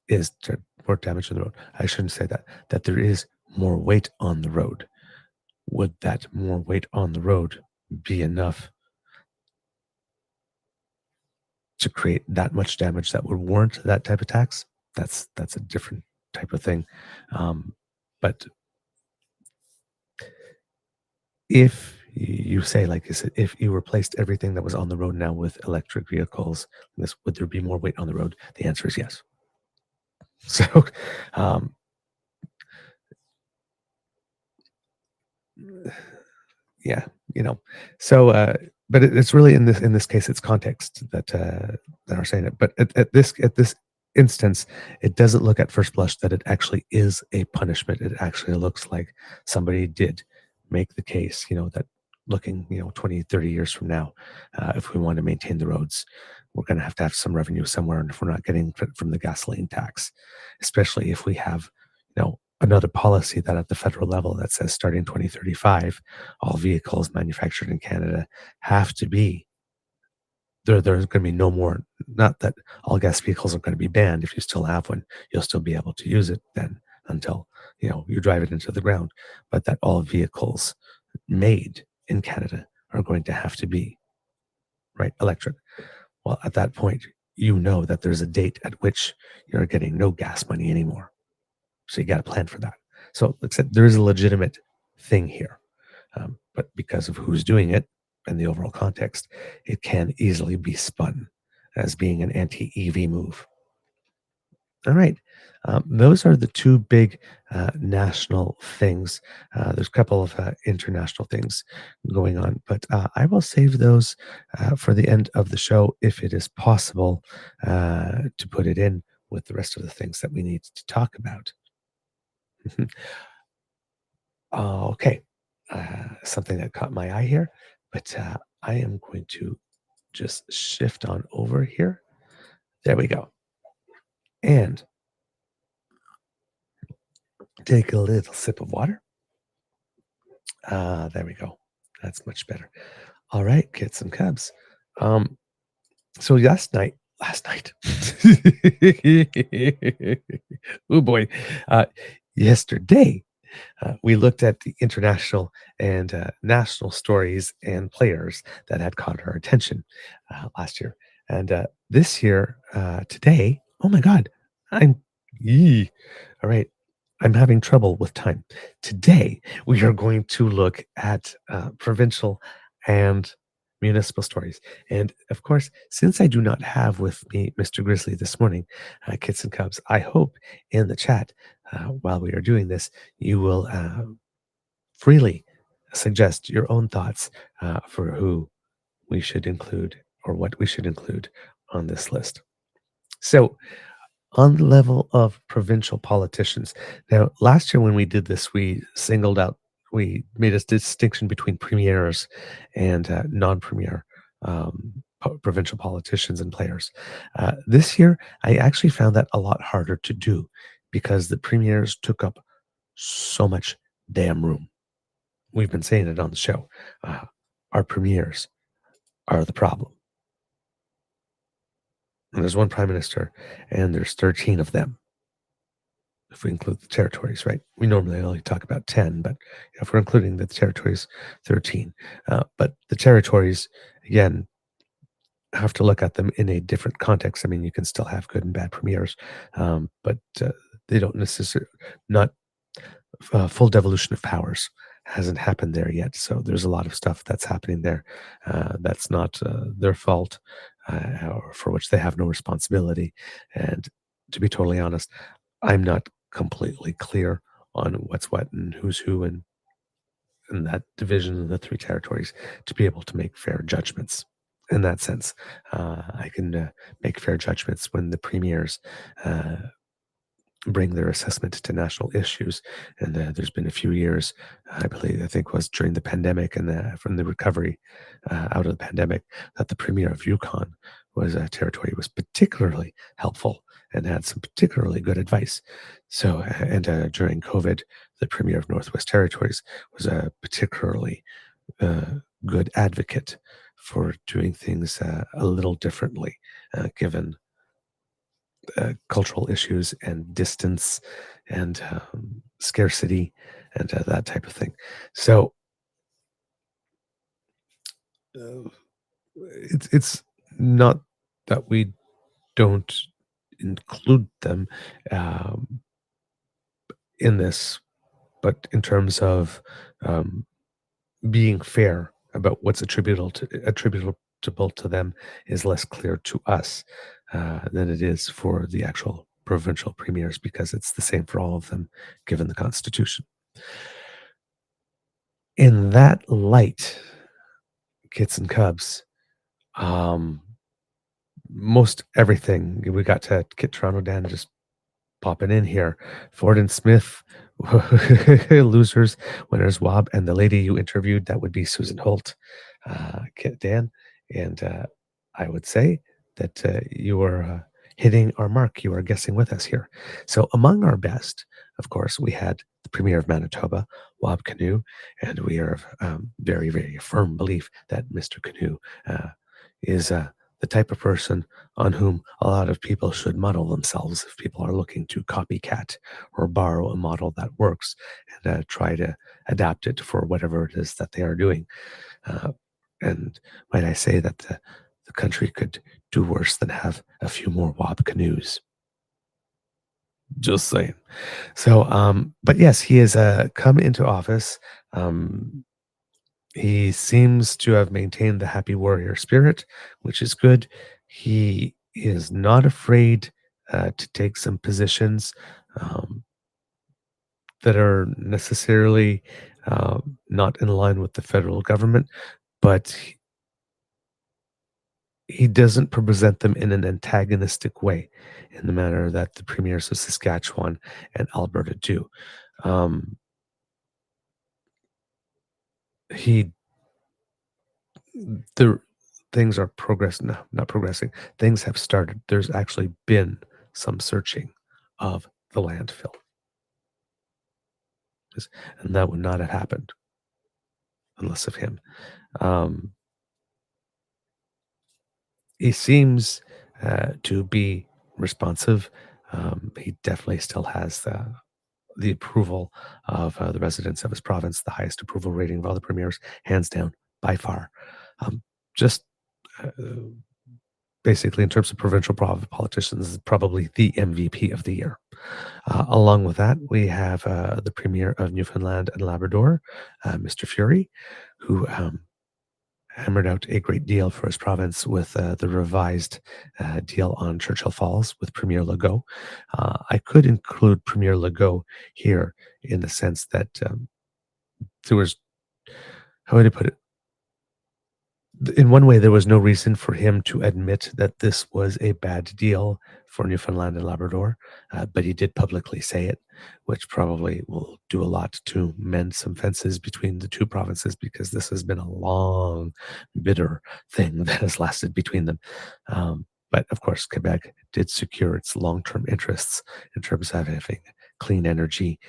is there more damage to the road? I shouldn't say that. That there is more weight on the road. Would that more weight on the road be enough to create that much damage that would warrant that type of tax? That's a different type of thing. But if you say, like I said, if you replaced everything that was on the road now with electric vehicles, would there be more weight on the road? The answer is yes. So, um, yeah, you know, so, but it's really in this case, it's context that are saying it. But at this instance, it doesn't look at first blush that it actually is a punishment. It actually looks like somebody did make the case, that looking, 20, 30 years from now, if we want to maintain the roads, we're going to have some revenue somewhere. And if we're not getting it from the gasoline tax, especially if we have, another policy that at the federal level that says starting 2035, all vehicles manufactured in Canada have to be there's going to be no more. Not that all gas vehicles are going to be banned. If you still have one, you'll still be able to use it then until you drive it into the ground. But that all vehicles made in Canada are going to have to be right electric. Well, at that point, that there's a date at which you're getting no gas money anymore. So you got to plan for that. So like I said, there is a legitimate thing here. But because of who's doing it and the overall context, it can easily be spun as being an anti-EV move. All right. Those are the two big national things. There's a couple of international things going on, but I will save those for the end of the show if it is possible to put it in with the rest of the things that we need to talk about. Okay. Something that caught my eye here, but I am going to just shift on over here. There we go. And take a little sip of water. There we go. That's much better. All right, kids and cubs. Um, so last night, oh boy, uh, yesterday, we looked at the international and national stories and players that had caught our attention last year. And this year, today, oh my God, I'm, yee. All right, I'm having trouble with time. Today, we are going to look at provincial and municipal stories. And of course, since I do not have with me Mr. Grizzly this morning, Kits and Cubs, I hope in the chat while we are doing this, you will freely suggest your own thoughts for who we should include or what we should include on this list. So, on the level of provincial politicians, now last year when we did this, we made a distinction between premiers and non-premier provincial politicians and players. This year, I actually found that a lot harder to do because the premiers took up so much damn room. We've been saying it on the show. Uh, our premiers are the problem. And there's one prime minister, and there's 13 of them. If we include the territories, right? We normally only talk about 10, but if we're including the territories, 13. But the territories, again, have to look at them in a different context. I mean, you can still have good and bad premiers, but they don't necessarily, not full devolution of powers hasn't happened there yet. So there's a lot of stuff that's happening there that's not their fault or for which they have no responsibility. And to be totally honest, I'm not completely clear on what's what and who's who in that division of the three territories to be able to make fair judgments. In that sense, I can make fair judgments when the premiers bring their assessment to national issues. And there's been a few years, I think was during the pandemic and from the recovery out of the pandemic, that the premier of Yukon was a territory was particularly helpful and had some particularly good advice. So, and during COVID, the premier of Northwest Territories was a particularly good advocate for doing things a little differently, given cultural issues and distance and scarcity and that type of thing. So uh, it's not that we don't include them um, in this, but in terms of um, being fair about what's attributable to them is less clear to us than it is for the actual provincial premiers because it's the same for all of them given the constitution. In that light, kits and cubs, um, most everything we got to get Toronto Dan just popping in here. Ford and Smith, losers, winners, Wob, and the lady you interviewed, that would be Susan Holt, Kit Dan. And I would say that you are hitting our mark. You are guessing with us here. So among our best, of course, we had the Premier of Manitoba, Wob Canoe, and we are of very, very firm belief that Mr. Canoe is the type of person on whom a lot of people should model themselves if people are looking to copycat or borrow a model that works and try to adapt it for whatever it is that they are doing. Uh, and might I say that the country could do worse than have a few more Wob canoes. Just saying. So, but yes, he has come into office. Um, He seems to have maintained the happy warrior spirit, which is good. He is not afraid to take some positions um, that are necessarily not in line with the federal government, but he doesn't present them in an antagonistic way in the manner that the premiers of Saskatchewan and Alberta do. Um, he the things are progress no, not progressing. Things have started. There's actually been some searching of the landfill, and that would not have happened unless of him. Um, he seems to be responsive. He definitely still has the approval of the residents of his province, the highest approval rating of all the premiers, hands down, by far. Um, just uh, basically, in terms of provincial politicians, is probably the MVP of the year. Along with that, we have the Premier of Newfoundland and Labrador, Mr. Fury, who hammered out a great deal for his province with the revised deal on Churchill Falls with Premier Legault. I could include Premier Legault here in the sense that there was, how would I put it? In one way, there was no reason for him to admit that this was a bad deal for Newfoundland and Labrador, but he did publicly say it, which probably will do a lot to mend some fences between the two provinces because this has been a long, bitter thing that has lasted between them. But of course, Quebec did secure its long term interests in terms of having clean energy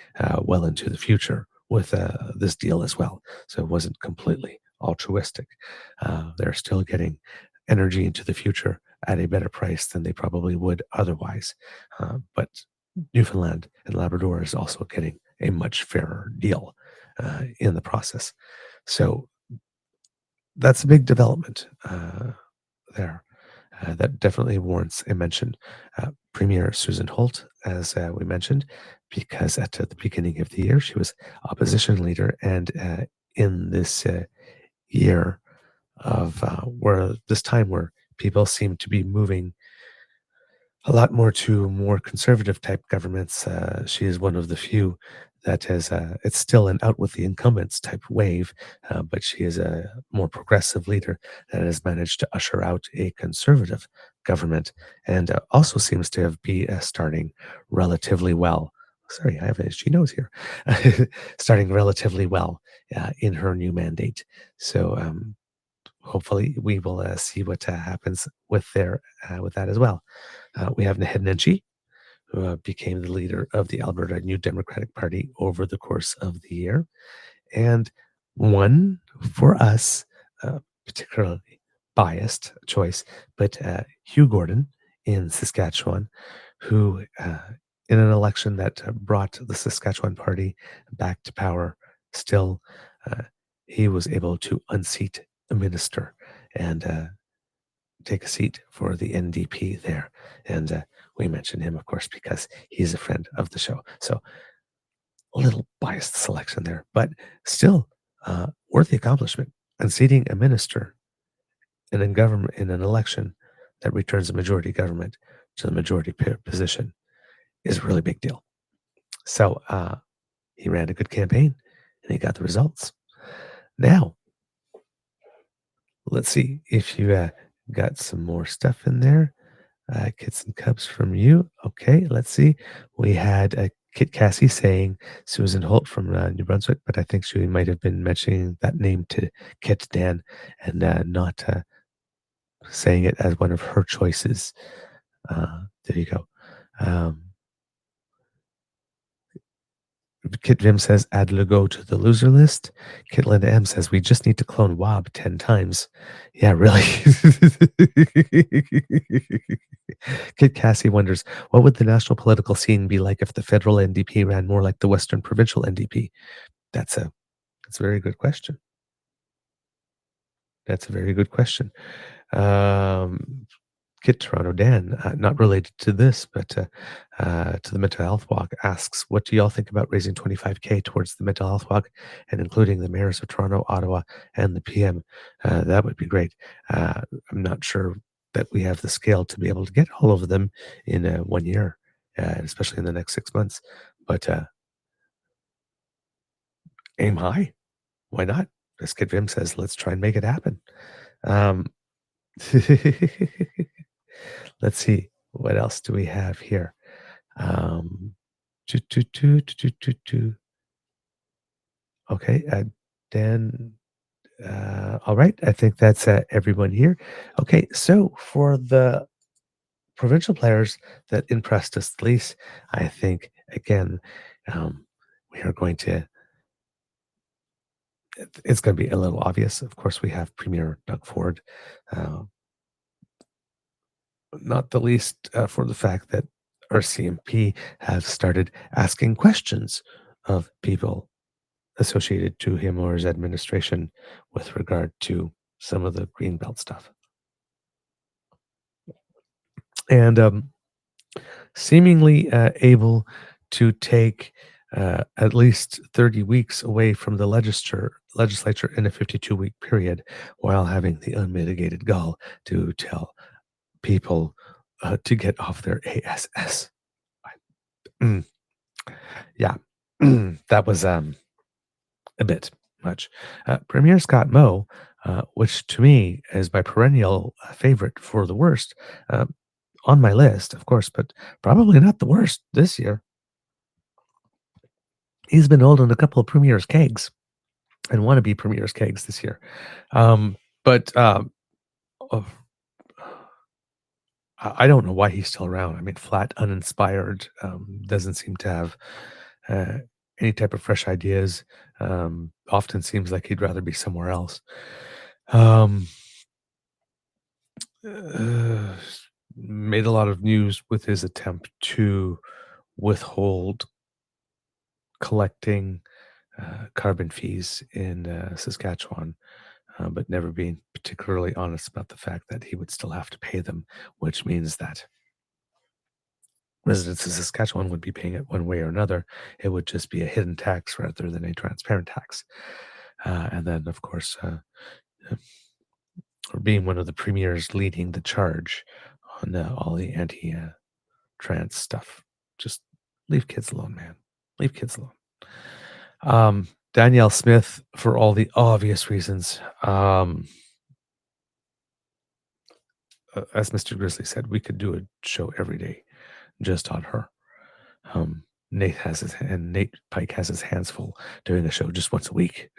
well into the future with this deal as well. So it wasn't completely altruistic. They're still getting energy into the future at a better price than they probably would otherwise. But Newfoundland and Labrador is also getting a much fairer deal in the process. So that's a big development there. That definitely warrants a mention. Premier Susan Holt, as we mentioned, because at the beginning of the year she was opposition leader, and in this year of where this time where people seem to be moving a lot more to more conservative type governments. She is one of the few that has, it's still an out with the incumbents type wave, but she is a more progressive leader that has managed to usher out a conservative government and also seems to have be starting relatively well. Sorry, I have a she knows here, starting relatively well in her new mandate. So hopefully we will see what happens with that as well. We have Naheed Nenshi, who became the leader of the Alberta New Democratic Party over the course of the year, and one for us particularly biased choice, but Hugh Gordon in Saskatchewan, who in an election that brought the Saskatchewan Party back to power, still uh, he was able to unseat a minister and take a seat for the NDP there. And we mention him, of course, because he's a friend of the show. So a little biased selection there, but still worthy accomplishment. Unseating a minister in a government in an election that returns a majority government to the majority position is a really big deal. So he ran a good campaign and he got the results. Now, let's see if you got some more stuff in there. Kits and Cubs from you. Okay, let's see. We had Kit Cassie saying Susan Holt from New Brunswick, but I think she might have been mentioning that name to Kit Dan and not saying it as one of her choices. There you go. Um, Kit Vim says add Lugo to the loser list. Kit Linda M says we just need to clone Wob 10 times. Yeah, really. Kit Cassie wonders what would the national political scene be like if the federal NDP ran more like the Western provincial NDP? That's a very good question. That's a very good question. Um, Kid Toronto Dan, not related to this, but to the mental health walk, asks, "What do y'all think about raising 25K towards the mental health walk and including the mayors of Toronto, Ottawa, and the PM? That would be great. I'm not sure that we have the scale to be able to get all of them in 1 year, especially in the next 6 months. But aim high. Why not? As Kid Vim says, let's try and make it happen." Um, let's see. What else do we have here? Um, choo, choo, choo, choo, choo, choo, choo. Okay, Dan All right. I think that's everyone here. Okay. So for the provincial players that impressed us the least, I think, again, um, we are going to, it's going to be a little obvious. Of course, we have Premier Doug Ford, uh, not the least for the fact that our CMP have started asking questions of people associated to him or his administration with regard to some of the greenbelt stuff. And seemingly able to take at least 30 weeks away from the legislature in a 52-week period while having the unmitigated gall to tell people to get off their ASS. Mm, yeah, that was a bit much. Premier Scott Moe, which to me is my perennial favorite for the worst, uh, on my list, of course, but probably not the worst this year. He's been holding a couple of Premier's kegs and wannabe Premier's kegs this year. But oh, I don't know why he's still around. I mean, flat uninspired, doesn't seem to have uh, any type of fresh ideas. Often seems like he'd rather be somewhere else. Um, uh, Made a lot of news with his attempt to withhold collecting carbon fees in Saskatchewan, but never being particularly honest about the fact that he would still have to pay them, which means that residents of Saskatchewan would be paying it one way or another. It would just be a hidden tax rather than a transparent tax. And then, of course, being one of the premiers leading the charge on all the anti-trans stuff. Just leave kids alone, man. Leave kids alone. Danielle Smith, for all the obvious reasons. As Mr. Grizzly said, we could do a show every day just on her. Nate Pike has his hands full doing a show just once a week.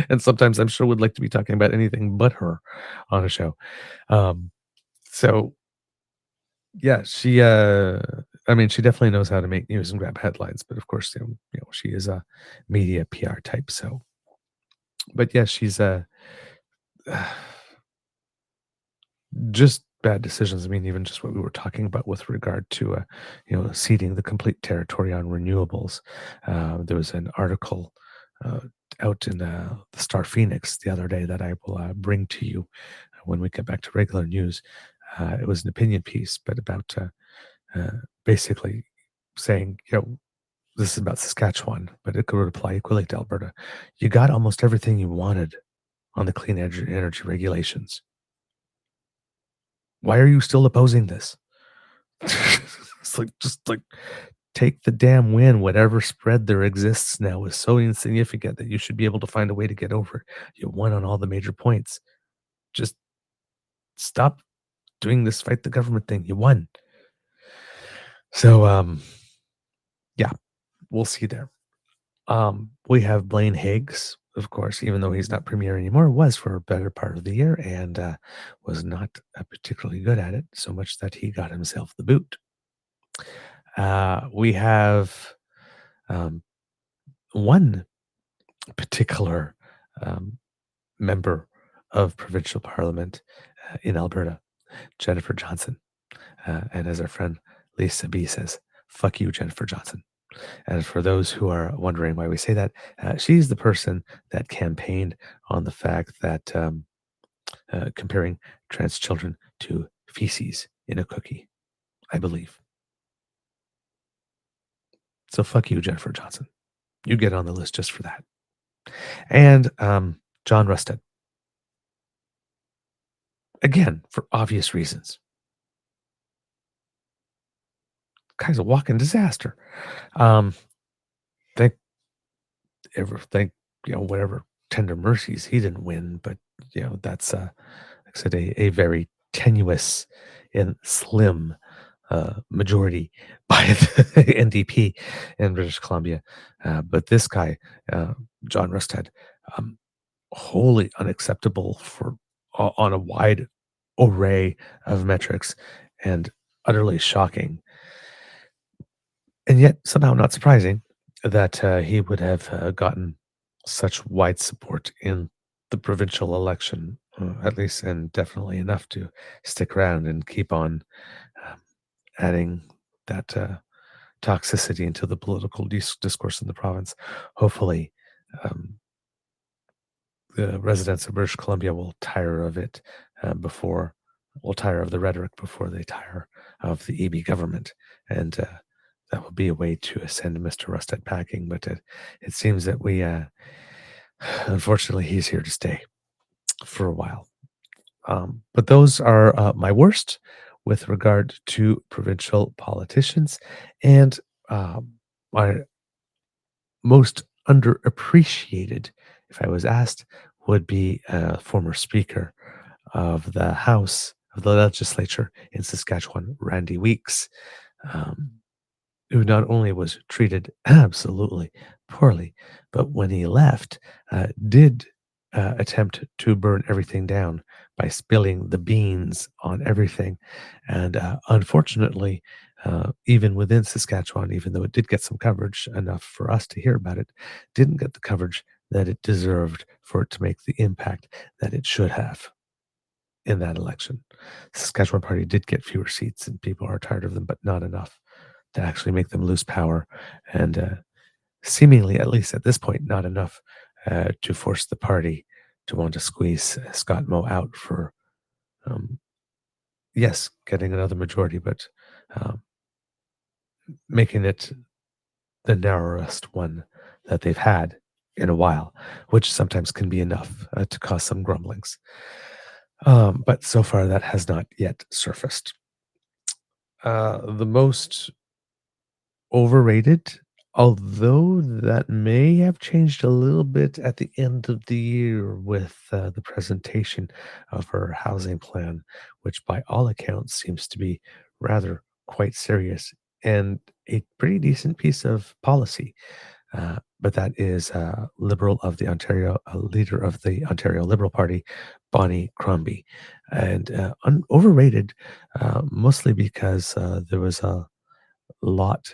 And sometimes I'm sure would like to be talking about anything but her on a show. Um, so yeah, I mean, she definitely knows how to make news and grab headlines, but of course, she is a media PR type. So, but yeah, she's just bad decisions. I mean, even just what we were talking about with regard to, ceding the complete territory on renewables. There was an article uh, out in the Star Phoenix the other day that I will bring to you when we get back to regular news. It was an opinion piece, but about basically saying, this is about Saskatchewan, but it could apply equally to Alberta. You got almost everything you wanted on the clean energy regulations. Why are you still opposing this? It's like, just like, take the damn win. Whatever spread there exists now is so insignificant that you should be able to find a way to get over it. You won on all the major points. Just stop doing this fight the government thing. You won. So yeah, we'll see there. We have Blaine Higgs, of course, even though he's not premier anymore, was for a better part of the year and was not particularly good at it, so much that he got himself the boot. We have um, one particular um, member of provincial parliament in Alberta, Jennifer Johnson. And as our friend Lisa B says, fuck you, Jennifer Johnson. And for those who are wondering why we say that, she's the person that campaigned on the fact that comparing trans children to feces in a cookie, I believe. So fuck you, Jennifer Johnson. You get on the list just for that. And John Rusted. Again, for obvious reasons. Guy's a walking disaster. Um, thank thank whatever tender mercies he didn't win, but that's like I said, a very tenuous and slim majority by the NDP in British Columbia. But this guy John Rustad, um, wholly unacceptable on a wide array of metrics and utterly shocking, and yet somehow not surprising that he would have gotten such wide support in the provincial election, at least, and definitely enough to stick around and keep on um, adding that toxicity into the political discourse in the province. Hopefully, um, the residents of British Columbia will tire of it before, will tire of the rhetoric before they tire of the EB government, and that will be a way to send Mr. Rustad packing. But it seems that unfortunately, he's here to stay for a while. But those are my worst with regard to provincial politicians, and my most underappreciated, if I was asked, would be a former speaker of the House of the Legislature in Saskatchewan, Randy Weeks, um, who not only was treated absolutely poorly, but when he left, did attempt to burn everything down by spilling the beans on everything. And unfortunately, even within Saskatchewan, even though it did get some coverage enough for us to hear about it, didn't get the coverage that it deserved for it to make the impact that it should have in that election. Saskatchewan Party did get fewer seats, and people are tired of them, but not enough to actually make them lose power, and seemingly, at least at this point, not enough to force the party to want to squeeze Scott Moe out for, um, yes, getting another majority, but um, making it the narrowest one that they've had in a while, which sometimes can be enough to cause some grumblings. But so far, that has not yet surfaced. The most overrated, although that may have changed a little bit at the end of the year with the presentation of her housing plan, which by all accounts seems to be rather quite serious and a pretty decent piece of policy. But that is Liberal of the Ontario, leader of the Ontario Liberal Party, Bonnie Crombie, and overrated, mostly because there was a lot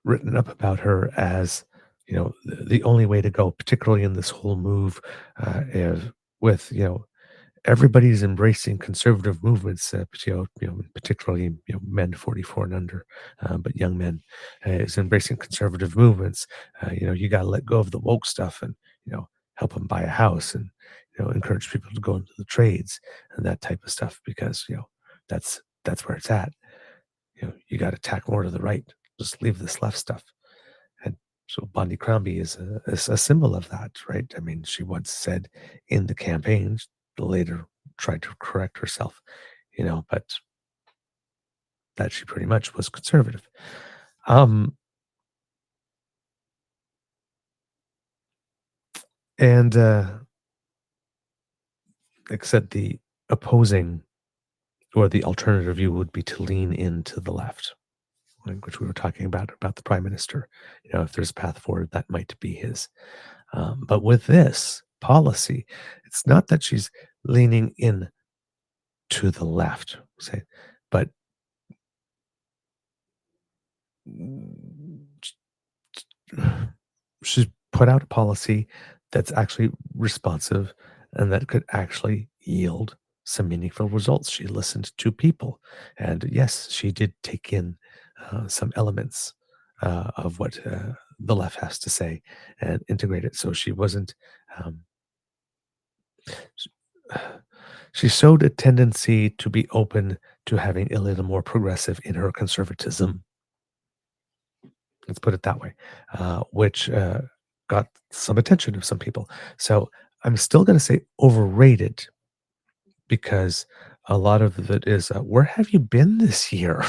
written up about her as, the only way to go, particularly in this whole move with, everybody's embracing conservative movements, particularly, men 44 and under, but young men is embracing conservative movements. You got to let go of the woke stuff and, help them buy a house and, encourage people to go into the trades and that type of stuff because, that's where it's at. You got to tack more to the right. Just leave this left stuff. And so Bonnie Crombie is a symbol of that, right? I mean, she once said in the campaign, later tried to correct herself, but that she pretty much was conservative. Um, and like I said, the opposing or the alternative view would be to lean into the left, like which we were talking about the prime minister. If there's a path forward, that might be his. But with this policy, it's not that she's leaning in to the left, say, but she's put out a policy that's actually responsive and that could actually yield some meaningful results. She listened to people, and yes, she did take in some elements of what the left has to say and integrate it. So she wasn't. Um, she showed a tendency to be open to having a little more progressive in her conservatism. Let's put it that way, which got some attention of some people. So I'm still going to say overrated because a lot of it is, where have you been this year?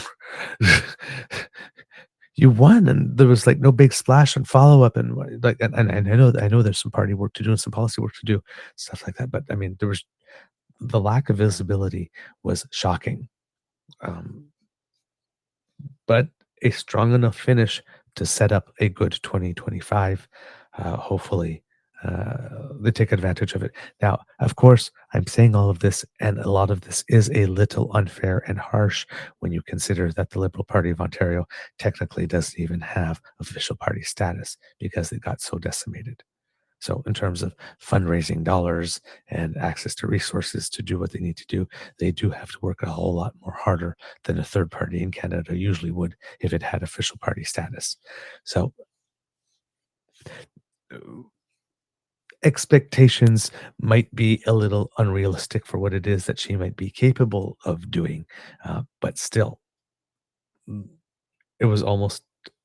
You won, and there was like no big splash and follow up, and like, and I know there's some party work to do and some policy work to do, stuff like that. But I mean, there was the lack of visibility was shocking. Um, but a strong enough finish to set up a good 2025. Hopefully, they take advantage of it. Now, of course, I'm saying all of this, and a lot of this is a little unfair and harsh when you consider that the Liberal Party of Ontario technically doesn't even have official party status because it got so decimated. So, in terms of fundraising dollars and access to resources to do what they need to do, they do have to work a whole lot more harder than a third party in Canada usually would if it had official party status. So, uh, expectations might be a little unrealistic for what it is that she might be capable of doing, but still, mm, it was almost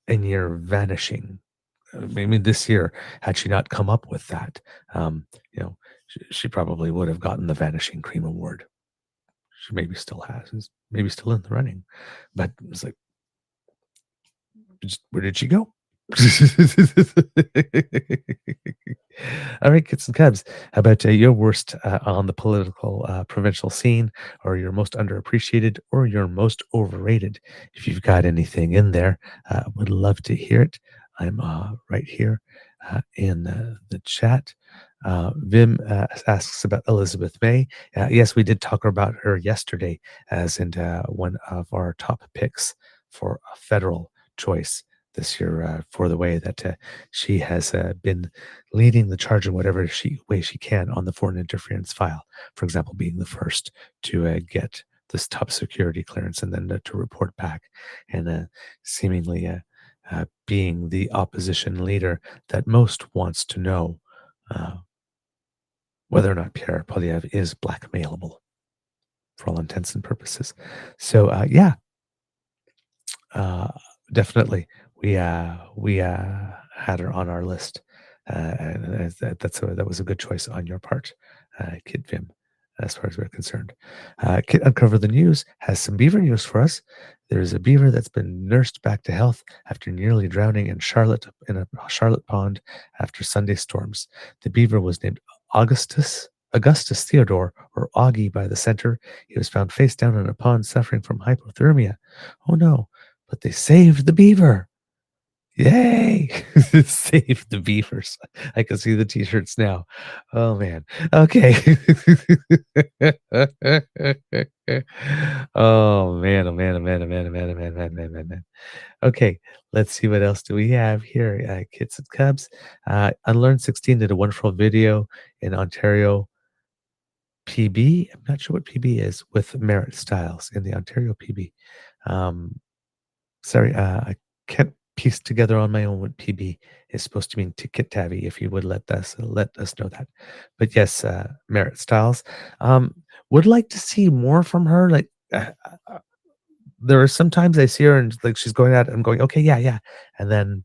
a near vanishing. Maybe this year, had she not come up with that, she probably would have gotten the Vanishing Cream Award. She maybe still has, is maybe still in the running, but it's like, where did she go? All right, kids and cubs. How about your worst on the political provincial scene, or your most underappreciated, or your most overrated? If you've got anything in there, would love to hear it. I'm right here in the chat. Vim asks about Elizabeth May. Yes, we did talk about her yesterday as in one of our top picks for a federal choice this year for the way that she has been leading the charge in whatever way she can on the foreign interference file. For example, being the first to get this top security clearance and then to report back, and seemingly being the opposition leader that most wants to know uh, whether or not Pierre Polyev is blackmailable for all intents and purposes. So yeah, uh, definitely. We had her on our list, and that was a good choice on your part, Kid Vim, as far as we're concerned. Kid Uncover the News has some beaver news for us. There's a beaver that's been nursed back to health after nearly drowning in a Charlotte pond after Sunday storms. The beaver was named Augustus Theodore, or Augie, by the center. He was found face down in a pond suffering from hypothermia. Oh no, but they saved the beaver. Yay! Save the beavers. I can see the t-shirts now. Oh man. Okay. Oh man, oh man, oh man, oh man, oh man, oh man, man, man, man, man. Okay, let's see what else do we have here. Kids and Cubs. Unlearn 16 did a wonderful video in Ontario PB. I'm not sure what PB is, with Merit Styles in the Ontario PB. Um, Sorry, I can't piece together on my own what PB is supposed to mean to Kit Tabby, if you would let us know that. But yes, Merit Styles. Would like to see more from her. Like there are sometimes I see her and like she's going at it, I'm going, okay, yeah, yeah. And then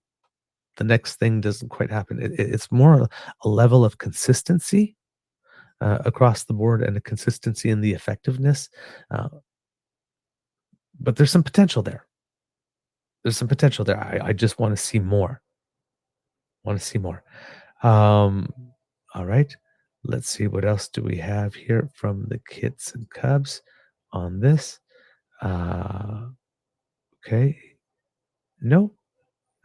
the next thing doesn't quite happen. It's more a level of consistency across the board and a consistency in the effectiveness. Uh, but there's some potential there. There's some potential there. I just want to see more. Want to see more. Um, all right. Let's see what else do we have here from the Kits and Cubs on this. Uh, okay. No,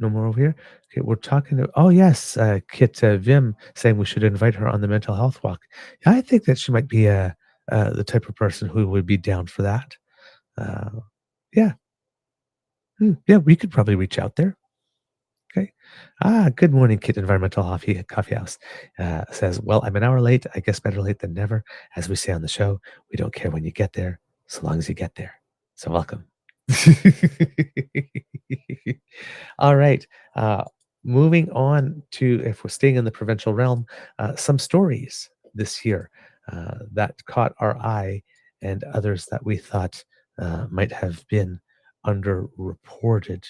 no more over here. Okay, we're talking to, oh yes, Kit Vim saying we should invite her on the mental health walk. Yeah, I think that she might be the type of person who would be down for that. Uh, yeah, yeah, we could probably reach out there. Okay. Good morning, Kit Environmental Coffee House. Says, well, I'm an hour late. I guess better late than never. As we say on the show, we don't care when you get there, so long as you get there. So welcome. All right. Moving on to, if we're staying in the provincial realm, some stories this year that caught our eye and others that we thought might have been underreported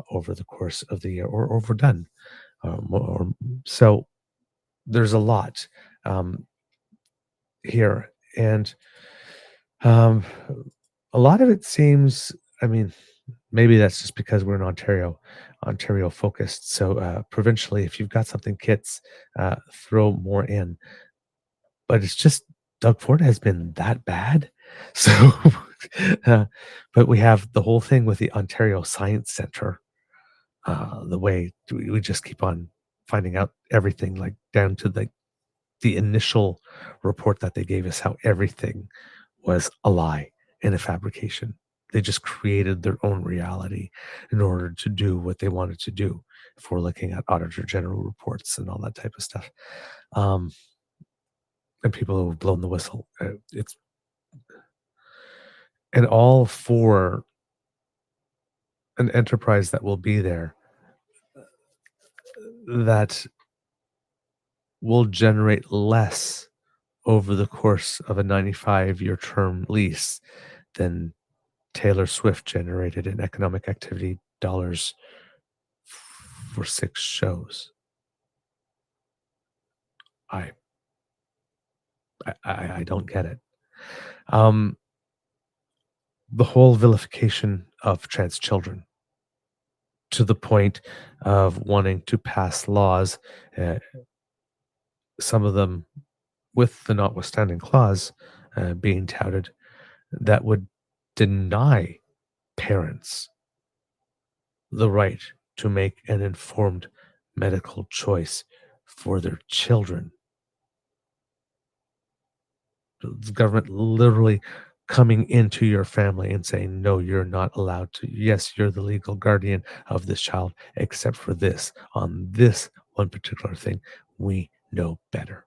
over the course of the year or overdone. So there's a lot here. And um, a lot of it seems, I mean, maybe that's just because we're in Ontario focused. So provincially, if you've got something, kits, throw more in. But it's just Doug Ford has been that bad. So, but we have the whole thing with the Ontario Science Center. The way we just keep on finding out everything, like down to the initial report that they gave us, how everything was a lie and a fabrication. They just created their own reality in order to do what they wanted to do. If we're looking at auditor general reports and all that type of stuff, um, and people who have blown the whistle, it's and all for an enterprise that will be there that will generate less over the course of a 95-year term lease than Taylor Swift generated in economic activity dollars for 6 shows. I I don't get it. Um, the whole vilification of trans children to the point of wanting to pass laws, uh, some of them with the notwithstanding clause being touted, that would deny parents the right to make an informed medical choice for their children. The government literally coming into your family and saying, no, you're not allowed to. Yes, you're the legal guardian of this child, except for this. On this one particular thing, we know better.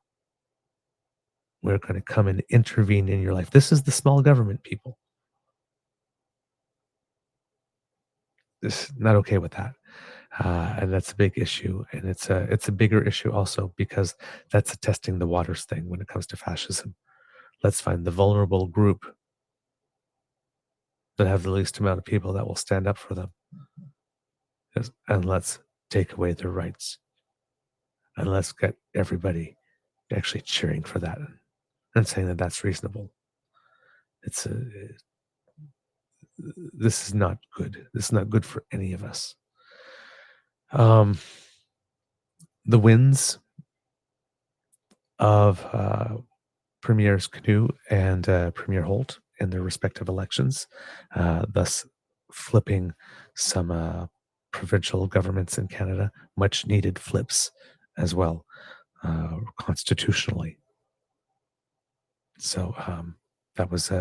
We're going to come and intervene in your life. This is the small government, people. This not okay with that. And that's a big issue, and it's a bigger issue also because that's a testing the waters thing when it comes to fascism. Let's find the vulnerable group that have the least amount of people that will stand up for them. Yes, and let's take away their rights. And let's get everybody actually cheering for that and saying that that's reasonable. It's a, this is not good. This is not good for any of us. Um, the wins of Premiers Canoe and Premier Holt in their respective elections, thus flipping some provincial governments in Canada, much needed flips as well, constitutionally. So that was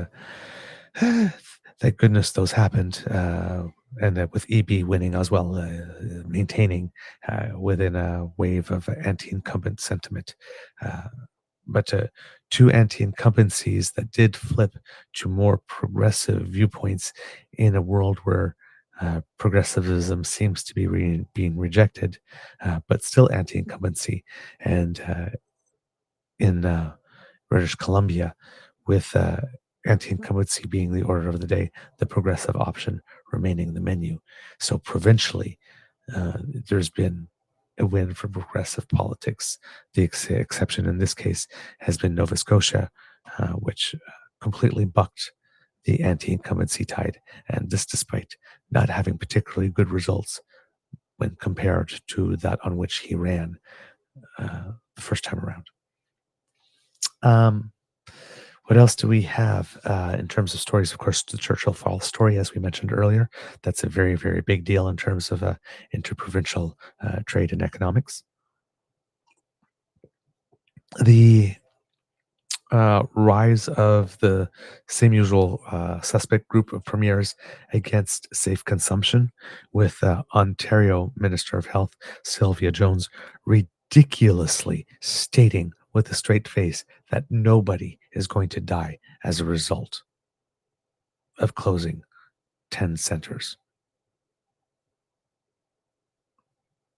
thank goodness those happened, and with EB winning as well, maintaining within a wave of anti-incumbent sentiment. But two anti-incumbencies that did flip to more progressive viewpoints in a world where progressivism seems to be being rejected, but still anti-incumbency. And in British Columbia, with anti-incumbency being the order of the day, the progressive option remaining the menu. So provincially, there's been a win for progressive politics. The exception in this case has been Nova Scotia, which completely bucked the anti-incumbency tide, and this despite not having particularly good results when compared to that on which he ran the first time around. What else do we have in terms of stories? Of course, the Churchill Falls story, as we mentioned earlier, that's a very, very big deal in terms of interprovincial trade and economics. The rise of the same usual suspect group of premiers against safe consumption, with Ontario Minister of Health Sylvia Jones ridiculously stating with a straight face that nobody is going to die as a result of closing 10 centers,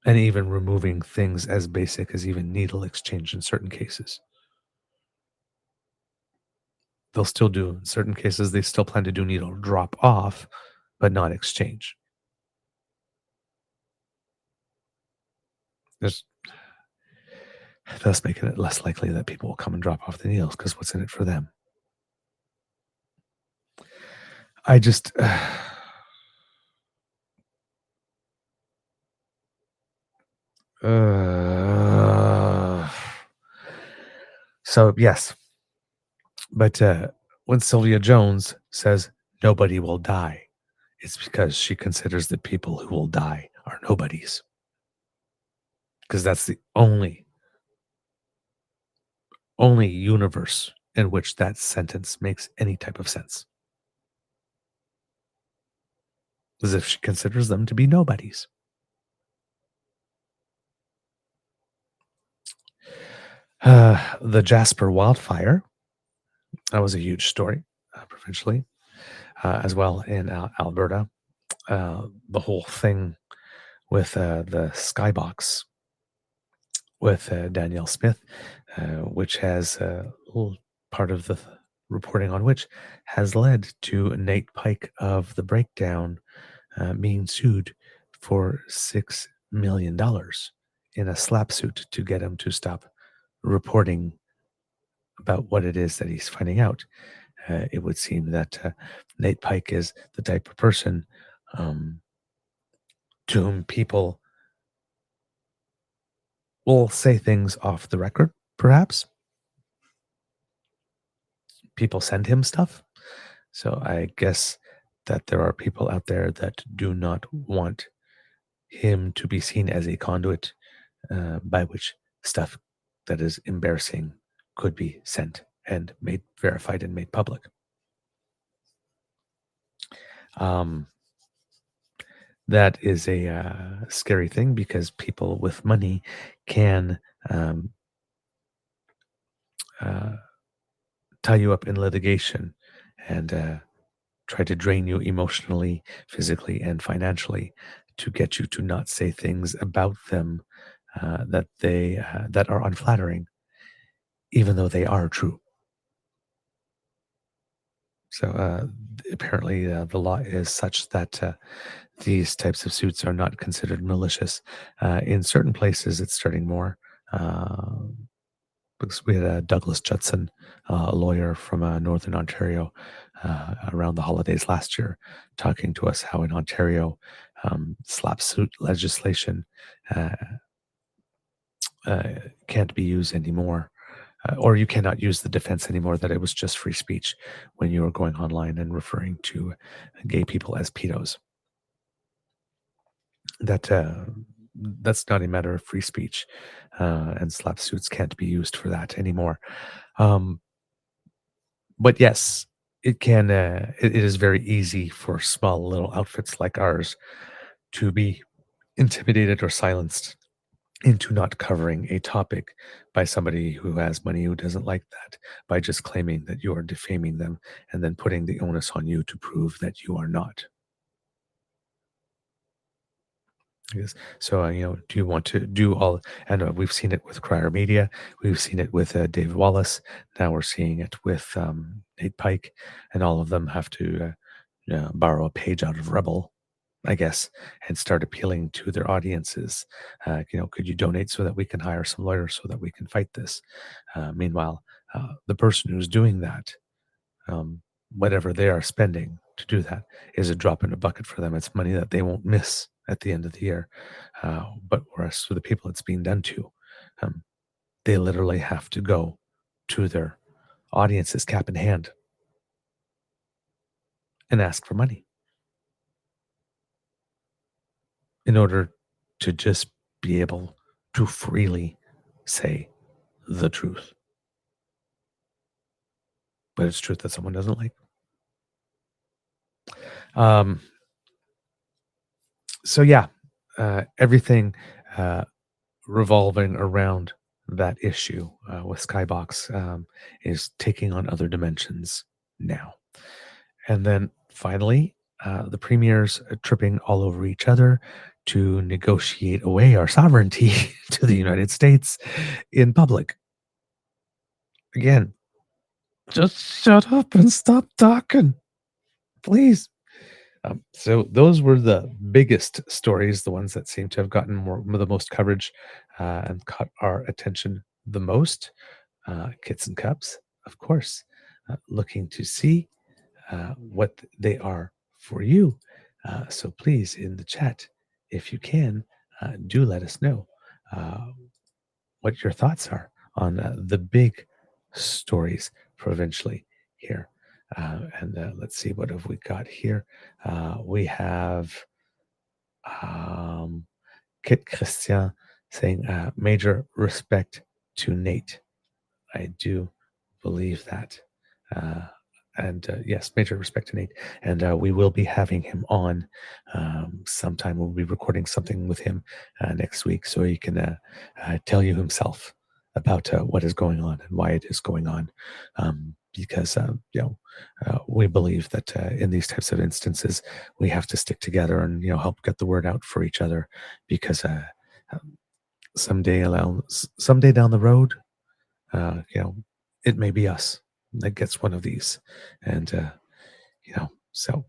and even removing things as basic as even needle exchange in certain cases. They'll still do, in certain cases, they still plan to do needle drop off, but not exchange. There's thus making it less likely that people will come and drop off the needles because what's in it for them? I just so yes, but when Sylvia Jones says nobody will die, it's because she considers the people who will die are nobodies, because that's the only universe in which that sentence makes any type of sense, as if she considers them to be nobodies. The Jasper wildfire, that was a huge story provincially, as well in Alberta. The whole thing with the skybox with Danielle Smith, which has a little part of the reporting on which has led to Nate Pike of the Breakdown being sued for $6 million in a slap suit to get him to stop reporting about what it is that he's finding out. It would seem that Nate Pike is the type of person um, to whom people will say things off the record, perhaps. People send him stuff. So I guess that there are people out there that do not want him to be seen as a conduit by which stuff that is embarrassing could be sent and made verified and made public. Um, that is a scary thing because people with money can um, uh, tie you up in litigation and try to drain you emotionally, physically, and financially to get you to not say things about them that are unflattering, even though they are true. So apparently, the law is such that these types of suits are not considered malicious. In certain places, it's starting more. Uh, because we had Douglas Judson, a lawyer from Northern Ontario, around the holidays last year, talking to us how in Ontario, slap suit legislation uh, uh, can't be used anymore. Or you cannot use the defense anymore that it was just free speech when you were going online and referring to gay people as pedos. That that's not a matter of free speech, and slap suits can't be used for that anymore. Um, but yes, it is very easy for small little outfits like ours to be intimidated or silenced into not covering a topic by somebody who has money who doesn't like that, by just claiming that you are defaming them and then putting the onus on you to prove that you are not. Yes. So, do you want to do all? And we've seen it with Crier Media. We've seen it with David Wallace. Now we're seeing it with Nate Pike, and all of them have to borrow a page out of Rebel, I guess, and start appealing to their audiences. Could you donate so that we can hire some lawyers so that we can fight this? Meanwhile, the person who's doing that, um, whatever they are spending to do that, is a drop in a bucket for them. It's money that they won't miss at the end of the year. But whereas for the people it's being done to, um, they literally have to go to their audiences cap in hand and ask for money in order to just be able to freely say the truth. But it's truth that someone doesn't like. Um, so yeah, everything uh, revolving around that issue with Skybox is taking on other dimensions now. And then finally, the premiers are tripping all over each other to negotiate away our sovereignty to the United States in public. Again, just shut up and stop talking, please. So those were the biggest stories, the ones that seem to have gotten the most coverage and caught our attention the most. Kits and cups, of course, looking to see what they are for you. So please, in the chat, if you can, do let us know uh, what your thoughts are on the big stories provincially here. And let's see, what have we got here? We have, um, Kit Christian saying, major respect to Nate. I do believe that. Uh, and yes, major respect to Nate. And we will be having him on sometime. We'll be recording something with him next week so he can tell you himself about what is going on and why it is going on. Because, we believe that in these types of instances, we have to stick together and, help get the word out for each other because um, someday down the road, uh, you know, it may be us that gets one of these. And, so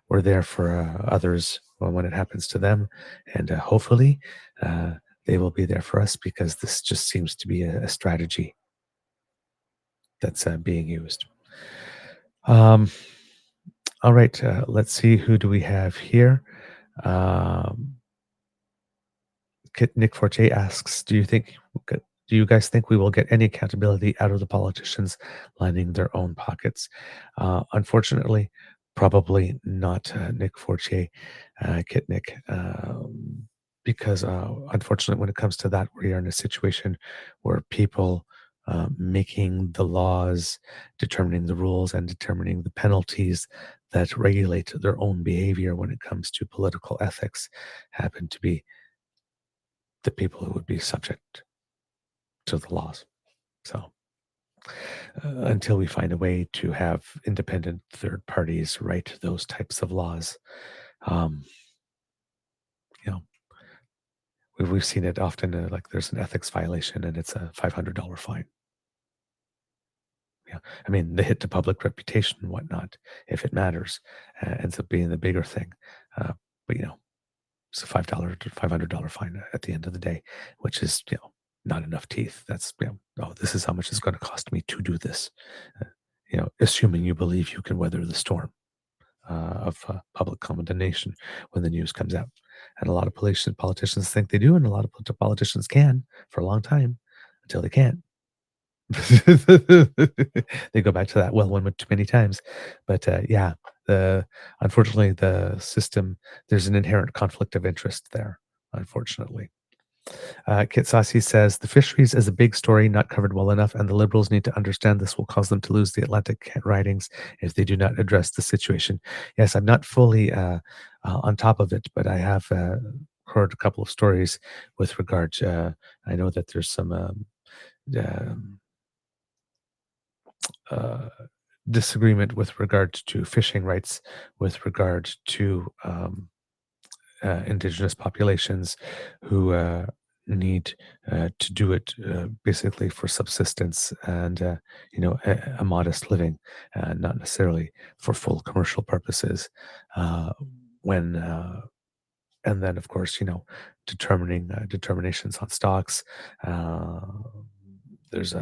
we're there for others when it happens to them. And hopefully uh, they will be there for us because this just seems to be a strategy that's being used. Um, all right, let's see. Who do we have here? Um, Nick Forte asks, do you guys think we will get any accountability out of the politicians lining their own pockets? Unfortunately, probably not, Nick Forte, Kit Nick, because unfortunately, when it comes to that, we are in a situation where people making the laws, determining the rules, and determining the penalties that regulate their own behavior when it comes to political ethics happen to be the people who would be subject to the laws. So until we find a way to have independent third parties write those types of laws, um, you know, we've seen it often. Like there's an ethics violation and it's a $500 fine. Yeah, I mean the hit to public reputation and whatnot, if it matters, ends up being the bigger thing. But it's a $500 fine at the end of the day, which is not enough teeth. That's oh, this is how much it's going to cost me to do this. Uh, assuming you believe you can weather the storm of public condemnation when the news comes out, and a lot of politicians think they do, and a lot of politicians can for a long time until they can't. They go back to that well one too many times, but yeah, the unfortunately the system, there's an inherent conflict of interest there, unfortunately. Kit Sassi says the fisheries is a big story not covered well enough, and the Liberals need to understand this will cause them to lose the Atlantic ridings if they do not address the situation. Yes, I'm not fully on top of it, but I have heard a couple of stories with regard to. I know that there's some um, uh, disagreement with regard to fishing rights, with regard to indigenous populations who need to do it basically for subsistence and a modest living, not necessarily for full commercial purposes. When And then, of course, determining determinations on stocks. Uh, there's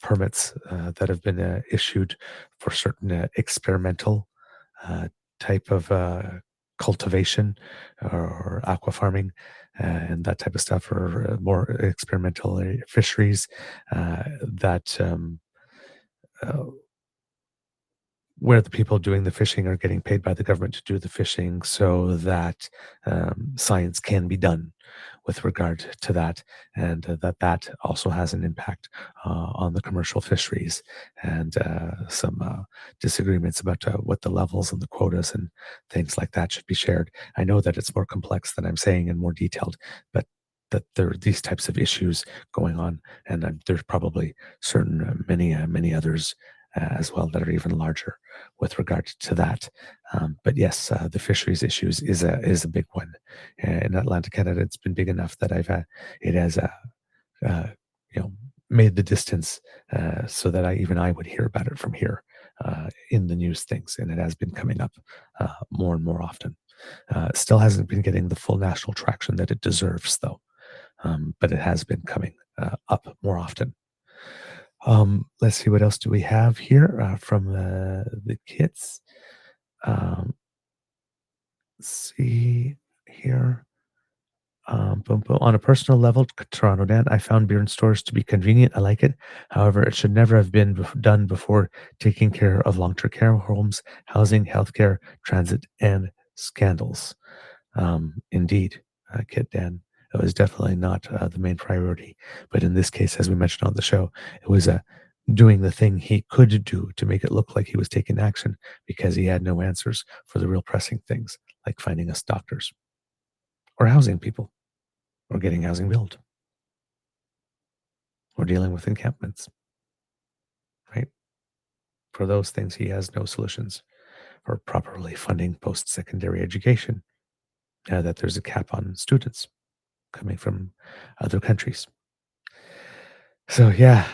permits that have been issued for certain experimental uh, type of cultivation or aqua farming and that type of stuff, or more experimental fisheries that uh, where the people doing the fishing are getting paid by the government to do the fishing so that science can be done with regard to that, and that also has an impact on the commercial fisheries, and some disagreements about what the levels and the quotas and things like that should be shared. I know that it's more complex than I'm saying and more detailed, but that there are these types of issues going on, and there's probably certain many others as well that are even larger with regard to that. But yes, the fisheries issues is a big one in Atlantic Canada. It's been big enough that it has uh, you know made the distance so that I would hear about it from here in the news things, and it has been coming up more and more often. Still hasn't been getting the full national traction that it deserves, though. But it has been coming up more often. Let's see, what else do we have here from the kits? Um, let's see here. Boom, boom. On a personal level, Toronto Dan, I found beer in stores to be convenient. I like it. However, it should never have been done before taking care of long-term care homes, housing, healthcare, transit, and scandals. Indeed. Kit Dan. It was definitely not the main priority. But in this case, as we mentioned on the show, it was doing the thing he could do to make it look like he was taking action because he had no answers for the real pressing things like finding us doctors or housing people or getting housing built or dealing with encampments, right? For those things, he has no solutions or properly funding post secondary education, that there's a cap on students coming from other countries. So, yeah,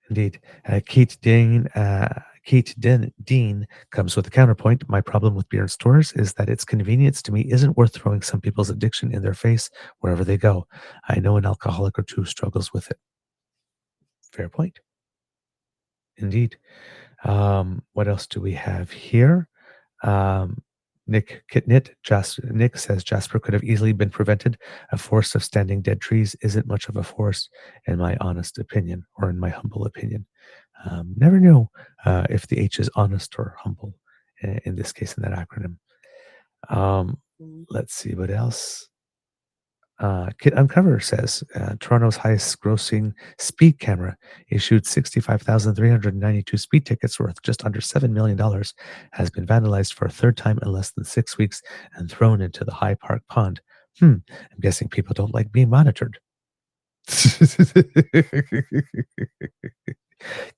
indeed. Dean comes with a counterpoint. My problem with beer in stores is that its convenience to me isn't worth throwing some people's addiction in their face wherever they go. I know an alcoholic or two struggles with it. Fair point. Indeed. What else do we have here? Um, Nick says Jasper could have easily been prevented. A forest of standing dead trees isn't much of a forest, in my honest opinion, or in my humble opinion. Never know if the H is honest or humble in this case in that acronym. Let's see what else. Kit Uncover says Toronto's highest grossing speed camera issued 65,392 speed tickets worth just under $7 million has been vandalized for a third time in less than 6 weeks and thrown into the High Park Pond. I'm guessing people don't like being monitored.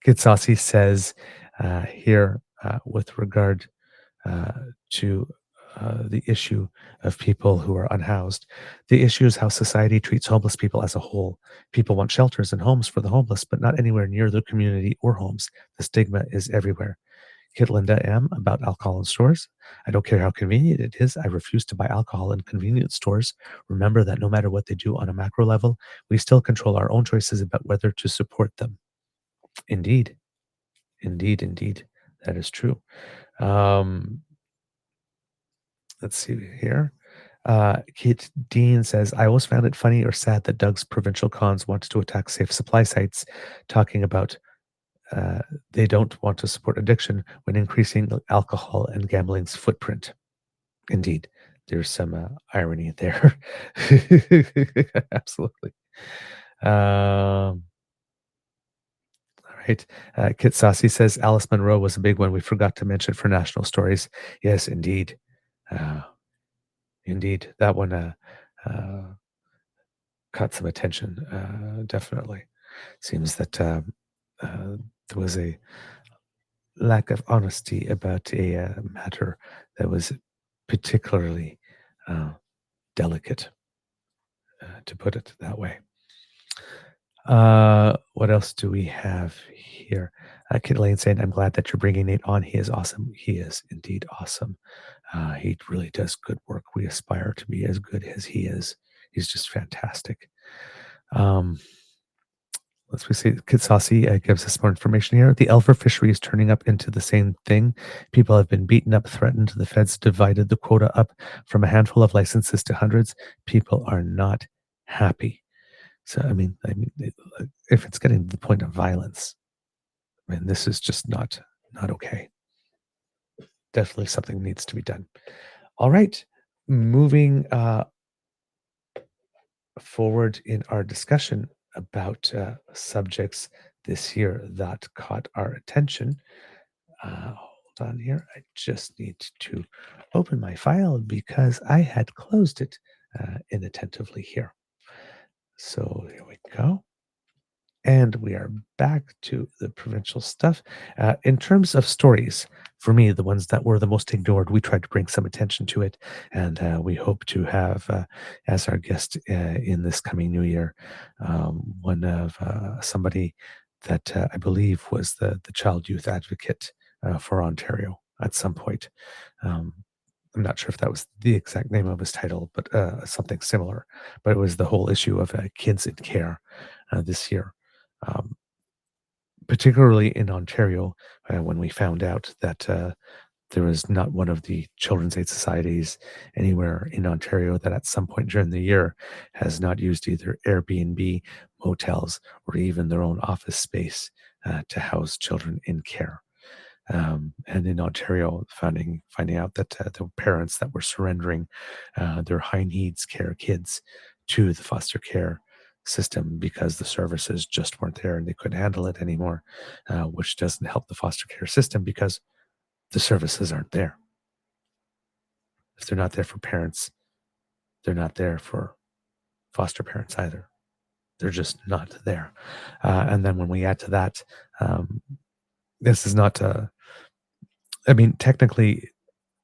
Kit Saucy says here with regard uh, to the issue of people who are unhoused. The issue is how society treats homeless people as a whole. People want shelters and homes for the homeless, but not anywhere near their community or homes. The stigma is everywhere. Kid Linda M. about alcohol in stores. I don't care how convenient it is. I refuse to buy alcohol in convenience stores. Remember that no matter what they do on a macro level, we still control our own choices about whether to support them. Indeed. Indeed. Indeed. That is true. Um, let's see here. Kate Dean says, I always found it funny or sad that Doug's provincial cons wanted to attack safe supply sites, talking about they don't want to support addiction when increasing alcohol and gambling's footprint. Indeed, there's some irony there. Absolutely. All right. Kit Saucy says Alice Munro was a big one we forgot to mention for national stories. Yes, indeed. Uh, Indeed. That one uh, caught some attention, definitely. Seems that there was a lack of honesty about a matter that was particularly uh, delicate, to put it that way. What else do we have here? Kit Lane saying, I'm glad that you're bringing Nate on. He is awesome. He is indeed awesome. He really does good work. We aspire to be as good as he is. He's just fantastic. Um, let's see. Kit Saucy gives us more information here. The Elver fishery is turning up into the same thing. People have been beaten up, threatened. The feds divided the quota up from a handful of licenses to hundreds. People are not happy. So, if it's getting to the point of violence, this is just not okay. Definitely something needs to be done. All right, moving forward in our discussion about subjects this year that caught our attention. Hold on here. I just need to open my file because I had closed it inattentively here. So here we go. And we are back to the provincial stuff. In terms of stories, for me, the ones that were the most ignored, we tried to bring some attention to it. And we hope to have as our guest in this coming new year, one of somebody that I believe was the child youth advocate for Ontario at some point. Um, I'm not sure if that was the exact name of his title, but something similar. But it was the whole issue of kids in care this year. Um, Particularly in Ontario, when we found out that there was not one of the children's aid societies anywhere in Ontario that at some point during the year has not used either Airbnb, motels, or even their own office space to house children in care. And in Ontario, finding out that the parents that were surrendering their high needs care kids to the foster care system because the services just weren't there and they couldn't handle it anymore, which doesn't help the foster care system because the services aren't there. If they're not there for parents, they're not there for foster parents either. They're just not there. And then when we add to that, um, this is not, I mean, technically,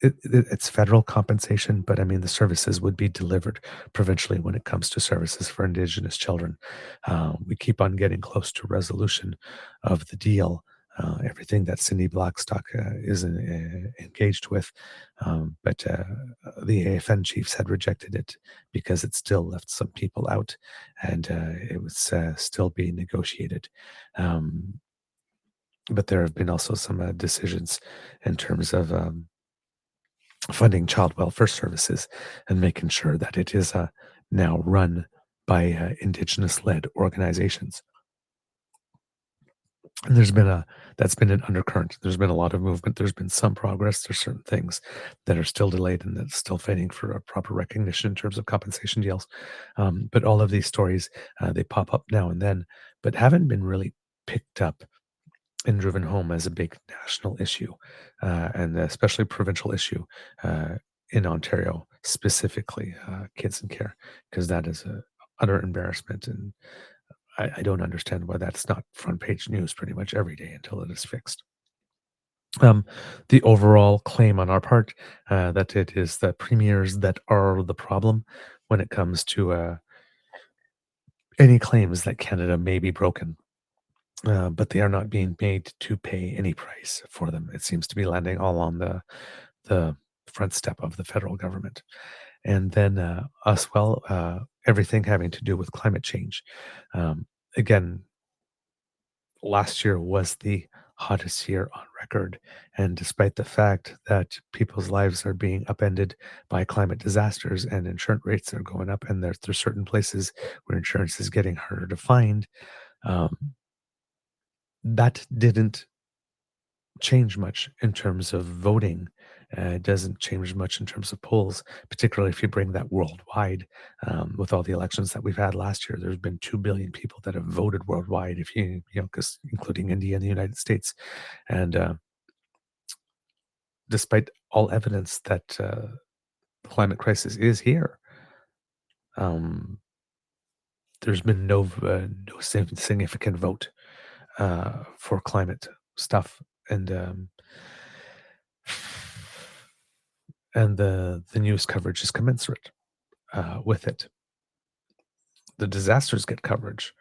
it's federal compensation, but I mean, the services would be delivered provincially when it comes to services for Indigenous children. We keep on getting close to resolution of the deal. Everything that Cindy Blackstock is engaged with, but the AFN chiefs had rejected it because it still left some people out, and it was still being negotiated. Um, but there have been also some decisions in terms of funding child welfare services and making sure that it is now run by Indigenous-led organizations. And that's been an undercurrent. There's been a lot of movement. There's been some progress. There's certain things that are still delayed and that's still fighting for a proper recognition in terms of compensation deals. But all of these stories, they pop up now and then, but haven't been really picked up and driven home as a big national issue, and especially provincial issue uh, in Ontario, specifically kids in care, because that is a utter embarrassment, and I don't understand why that's not front page news pretty much every day until it is fixed. Um, the overall claim on our part that it is the premiers that are the problem when it comes to any claims that Canada may be broken. But they are not being made to pay any price for them. It seems to be landing all on the front step of the federal government, and then us. Well, everything having to do with climate change. Again, last year was the hottest year on record, and despite the fact that people's lives are being upended by climate disasters and insurance rates are going up, and there's certain places where insurance is getting harder to find. Um, that didn't change much in terms of voting. It doesn't change much in terms of polls, particularly if you bring that worldwide. With all the elections that we've had last year, there's been 2 billion people that have voted worldwide. If because including India and the United States, and despite all evidence that the climate crisis is here, um, there's been no significant vote for climate stuff, and the news coverage is commensurate with it. The disasters get coverage,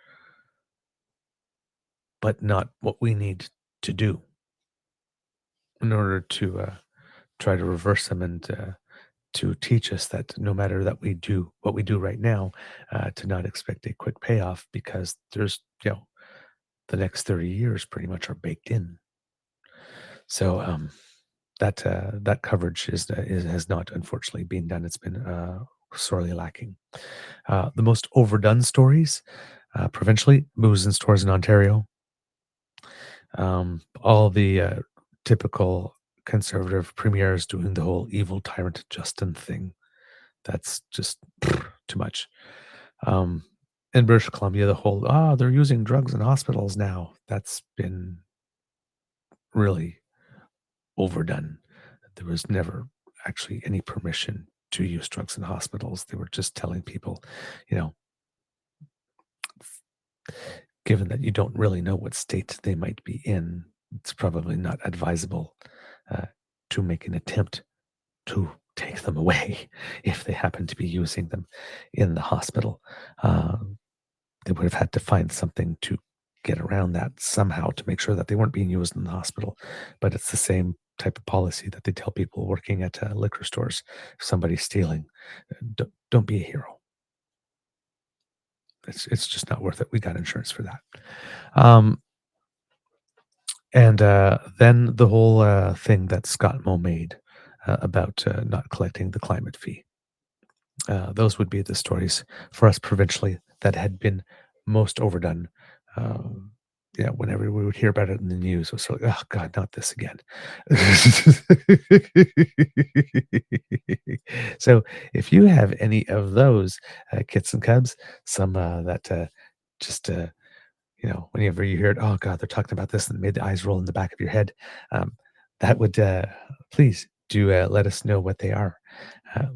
but not what we need to do in order to try to reverse them and to teach us that no matter that we do what we do right now, to not expect a quick payoff because there's the next 30 years pretty much are baked in. So that coverage has not unfortunately been done. It's been sorely lacking. The most overdone stories provincially, booze in stores in Ontario. All the typical conservative premiers doing the whole evil tyrant Justin thing. That's just too much. Um, in British Columbia, the whole they're using drugs in hospitals now. That's been really overdone. There was never actually any permission to use drugs in hospitals. They were just telling people, you know, given that you don't really know what state they might be in, it's probably not advisable uh, to make an attempt to take them away if they happen to be using them in the hospital. Uh, they would have had to find something to get around that somehow to make sure that they weren't being used in the hospital. But it's the same type of policy that they tell people working at liquor stores. If somebody's stealing, don't be a hero. It's just not worth it. We got insurance for that. Um, and then the whole thing that Scott Moe made about not collecting the climate fee. Those would be the stories for us provincially that had been most overdone. Um, Yeah, whenever we would hear about it in the news, it was like, "Oh god, not this again." So, if you have any of those, kits and cubs, some, that, just, whenever you hear it, "Oh god, they're talking about this," and made the eyes roll in the back of your head, um, that would, please do, let us know what they are.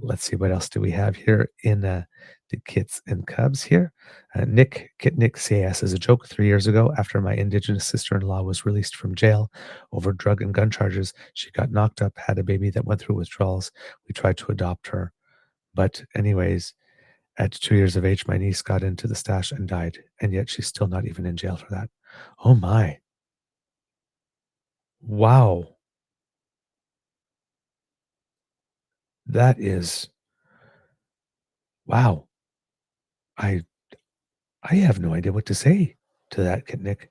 Let's see what else do we have here in the kits and cubs here. Kit Nick CS as a joke 3 years ago, after my Indigenous sister-in-law was released from jail over drug and gun charges, she got knocked up, had a baby that went through withdrawals. We tried to adopt her. But, anyways, at 2 years of age, my niece got into the stash and died. And yet she's still not even in jail for that. Oh my. Wow. That is, wow. I I have no idea what to say to that, Kit Nick.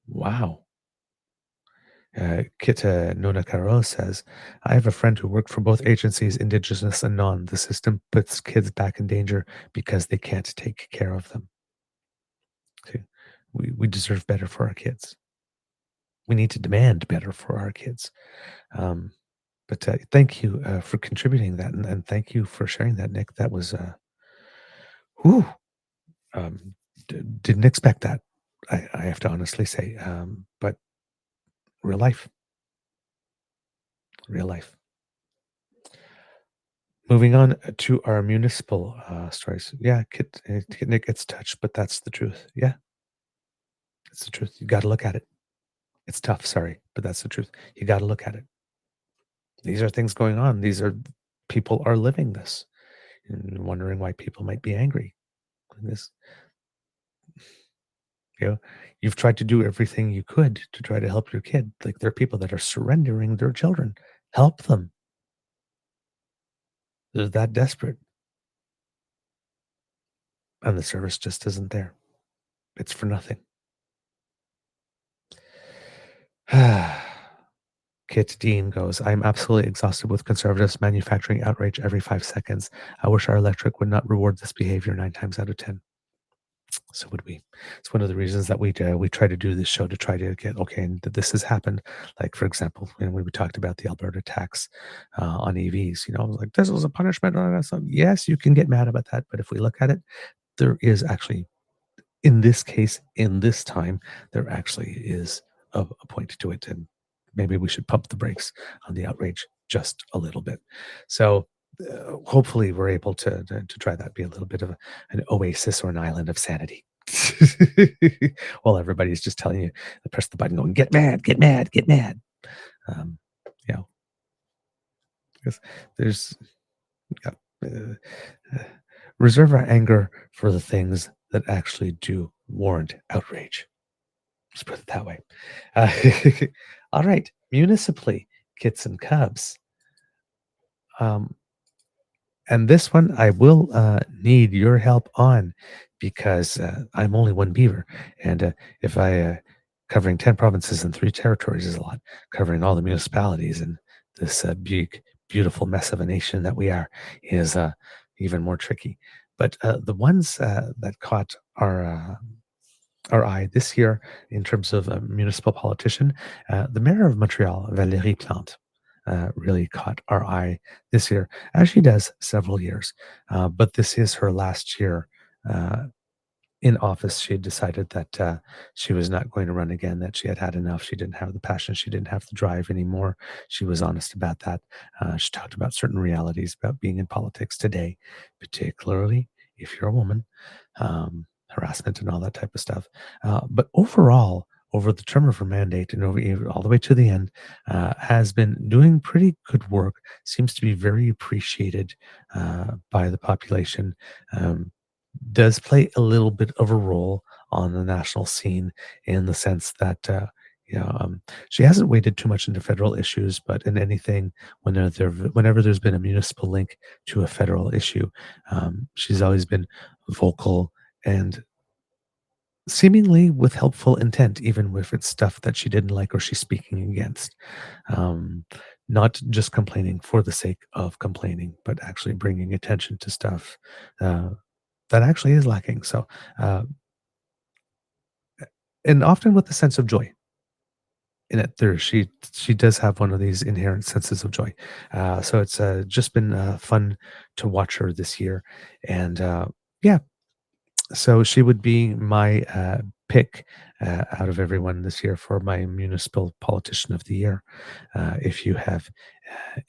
Wow. Kita Nonakaro says, I have a friend who worked for both agencies, Indigenous and non. The system puts kids back in danger because they can't take care of them. Okay. We deserve better for our kids. We need to demand better for our kids. Um, but thank you for contributing that. And thank you for sharing that, Nick. That was, whew, um, didn't expect that. I have to honestly say. But real life, real life. Moving on to our municipal stories. Yeah, Nick gets touched, but that's the truth. Yeah, that's the truth. You got to look at it. It's tough, sorry, but that's the truth. You got to look at it. These are things going on. These are people are living this and wondering why people might be angry. This, you know, you've tried to do everything you could to try to help your kid. Like there are people that are surrendering their children. Help them. They're that desperate, and the service just isn't there. It's for nothing. Kit Dean goes, I'm absolutely exhausted with conservatives manufacturing outrage every 5 seconds. I wish our electric would not reward this behavior 9 times out of 10. So would we. It's one of the reasons that we try to do this show to try to get, okay, and this has happened. Like, for example, when we talked about the Alberta tax on EVs, like this was a punishment. So yes, you can get mad about that. But if we look at it, there is actually in this case, in this time, there actually is a point to it, and maybe we should pump the brakes on the outrage just a little bit. So, hopefully, we're able to try that, be a little bit of an oasis or an island of sanity. While everybody's just telling you, press the button, going, get mad, get mad, get mad. Um, you know, 'cause there's yeah, uh, uh, reserve our anger for the things that actually do warrant outrage. Let's put it that way. Uh, all right, municipally, kits and cubs. Um, and this one I will need your help on because I'm only one beaver. And if I, covering 10 provinces and 3 territories is a lot, covering all the municipalities and this big, beautiful mess of a nation that we are is even more tricky. But the ones that caught our eye this year in terms of a municipal politician. The mayor of Montreal, Valérie Plante, really caught our eye this year, as she does several years. But this is her last year uh, in office. She had decided that she was not going to run again, that she had had enough. She didn't have the passion. She didn't have the drive anymore. She was honest about that. She talked about certain realities about being in politics today, particularly if you're a woman, harassment and all that type of stuff. But overall, over the term of her mandate and all the way to the end, has been doing pretty good work, seems to be very appreciated by the population. Um, does play a little bit of a role on the national scene in the sense that she hasn't waded too much into federal issues, but in anything whenever there's been a municipal link to a federal issue, she's always been vocal and seemingly with helpful intent, even if it's stuff that she didn't like or she's speaking against. Um, Not just complaining for the sake of complaining, but actually bringing attention to stuff uh, that actually is lacking. So, uh, and often with a sense of joy in it. She does have one of these inherent senses of joy. So it's just been fun to watch her this year, and yeah, so she would be my pick out of everyone this year for my municipal politician of the year. If you have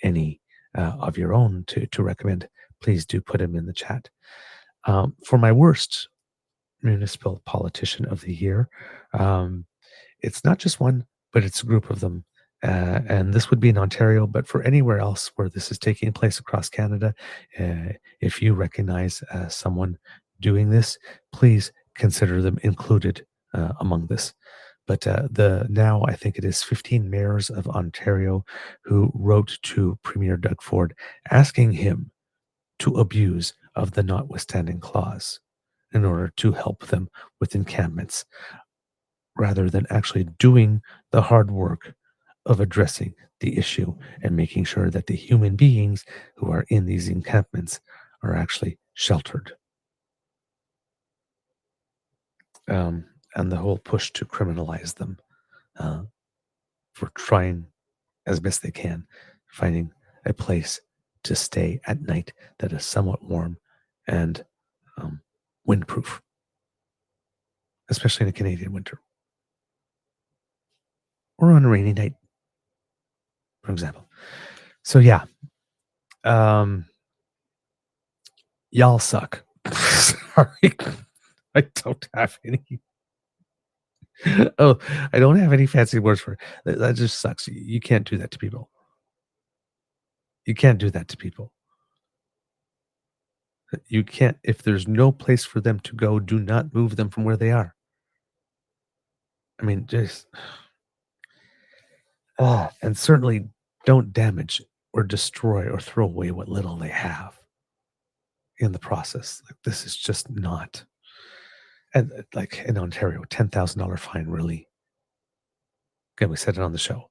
any of your own to recommend, please do put them in the chat. For my worst municipal politician of the year, um, it's not just one, but it's a group of them. And this would be in Ontario, but for anywhere else where this is taking place across Canada, if you recognize someone doing this, please consider them included among this. But the now I think it is 15 mayors of Ontario who wrote to Premier Doug Ford asking him to abuse of the notwithstanding clause in order to help them with encampments rather than actually doing the hard work of addressing the issue and making sure that the human beings who are in these encampments are actually sheltered. Um, and the whole push to criminalize them uh, for trying as best they can, finding a place to stay at night that is somewhat warm and um, windproof, especially in a Canadian winter or on a rainy night, for example. So, yeah, um, y'all suck. Sorry. I don't have any. Oh, I don't have any fancy words for it. That just sucks. You can't do that to people. You can't do that to people. You can't, if there's no place for them to go, do not move them from where they are. I mean, just, and certainly don't damage or destroy or throw away what little they have in the process. Like, this is just not, and like in Ontario, $10,000 fine, really. Okay, we said it on the show.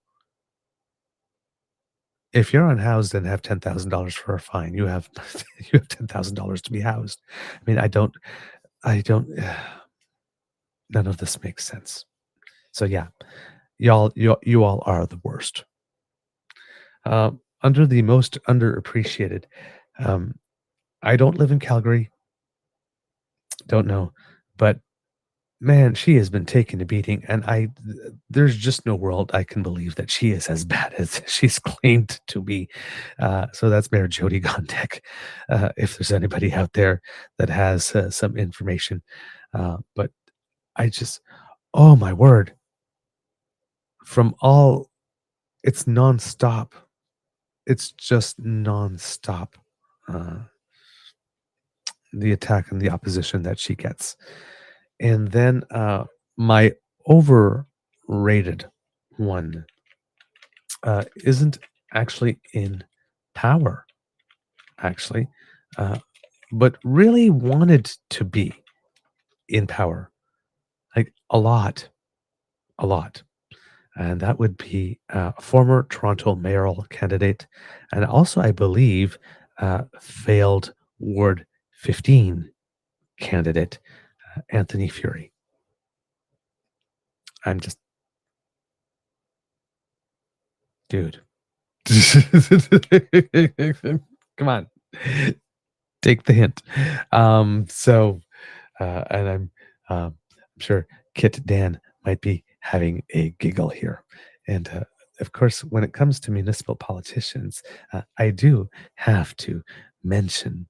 If you're unhoused and have $10,000 for a fine, you have you have $10,000 to be housed. I mean, I don't. None of this makes sense. So yeah, you all are the worst. Under the most underappreciated, um, I don't live in Calgary. Don't know, but man, she has been taking a beating, and there's just no world I can believe that she is as bad as she's claimed to be. So that's Mayor Jody Gondek. If there's anybody out there that has some information, but I just, oh my word, from all, it's nonstop. It's just nonstop. Uh, the attack and the opposition that she gets. And then my overrated one isn't actually in power, actually, uh, but really wanted to be in power, like a lot. And that would be former Toronto mayoral candidate, and also, I believe, failed Ward 15 candidate, Anthony Fury. I'm just, dude. Come on, take the hint. So, and I'm sure Kit Dan might be having a giggle here. And of course, when it comes to municipal politicians, I do have to mention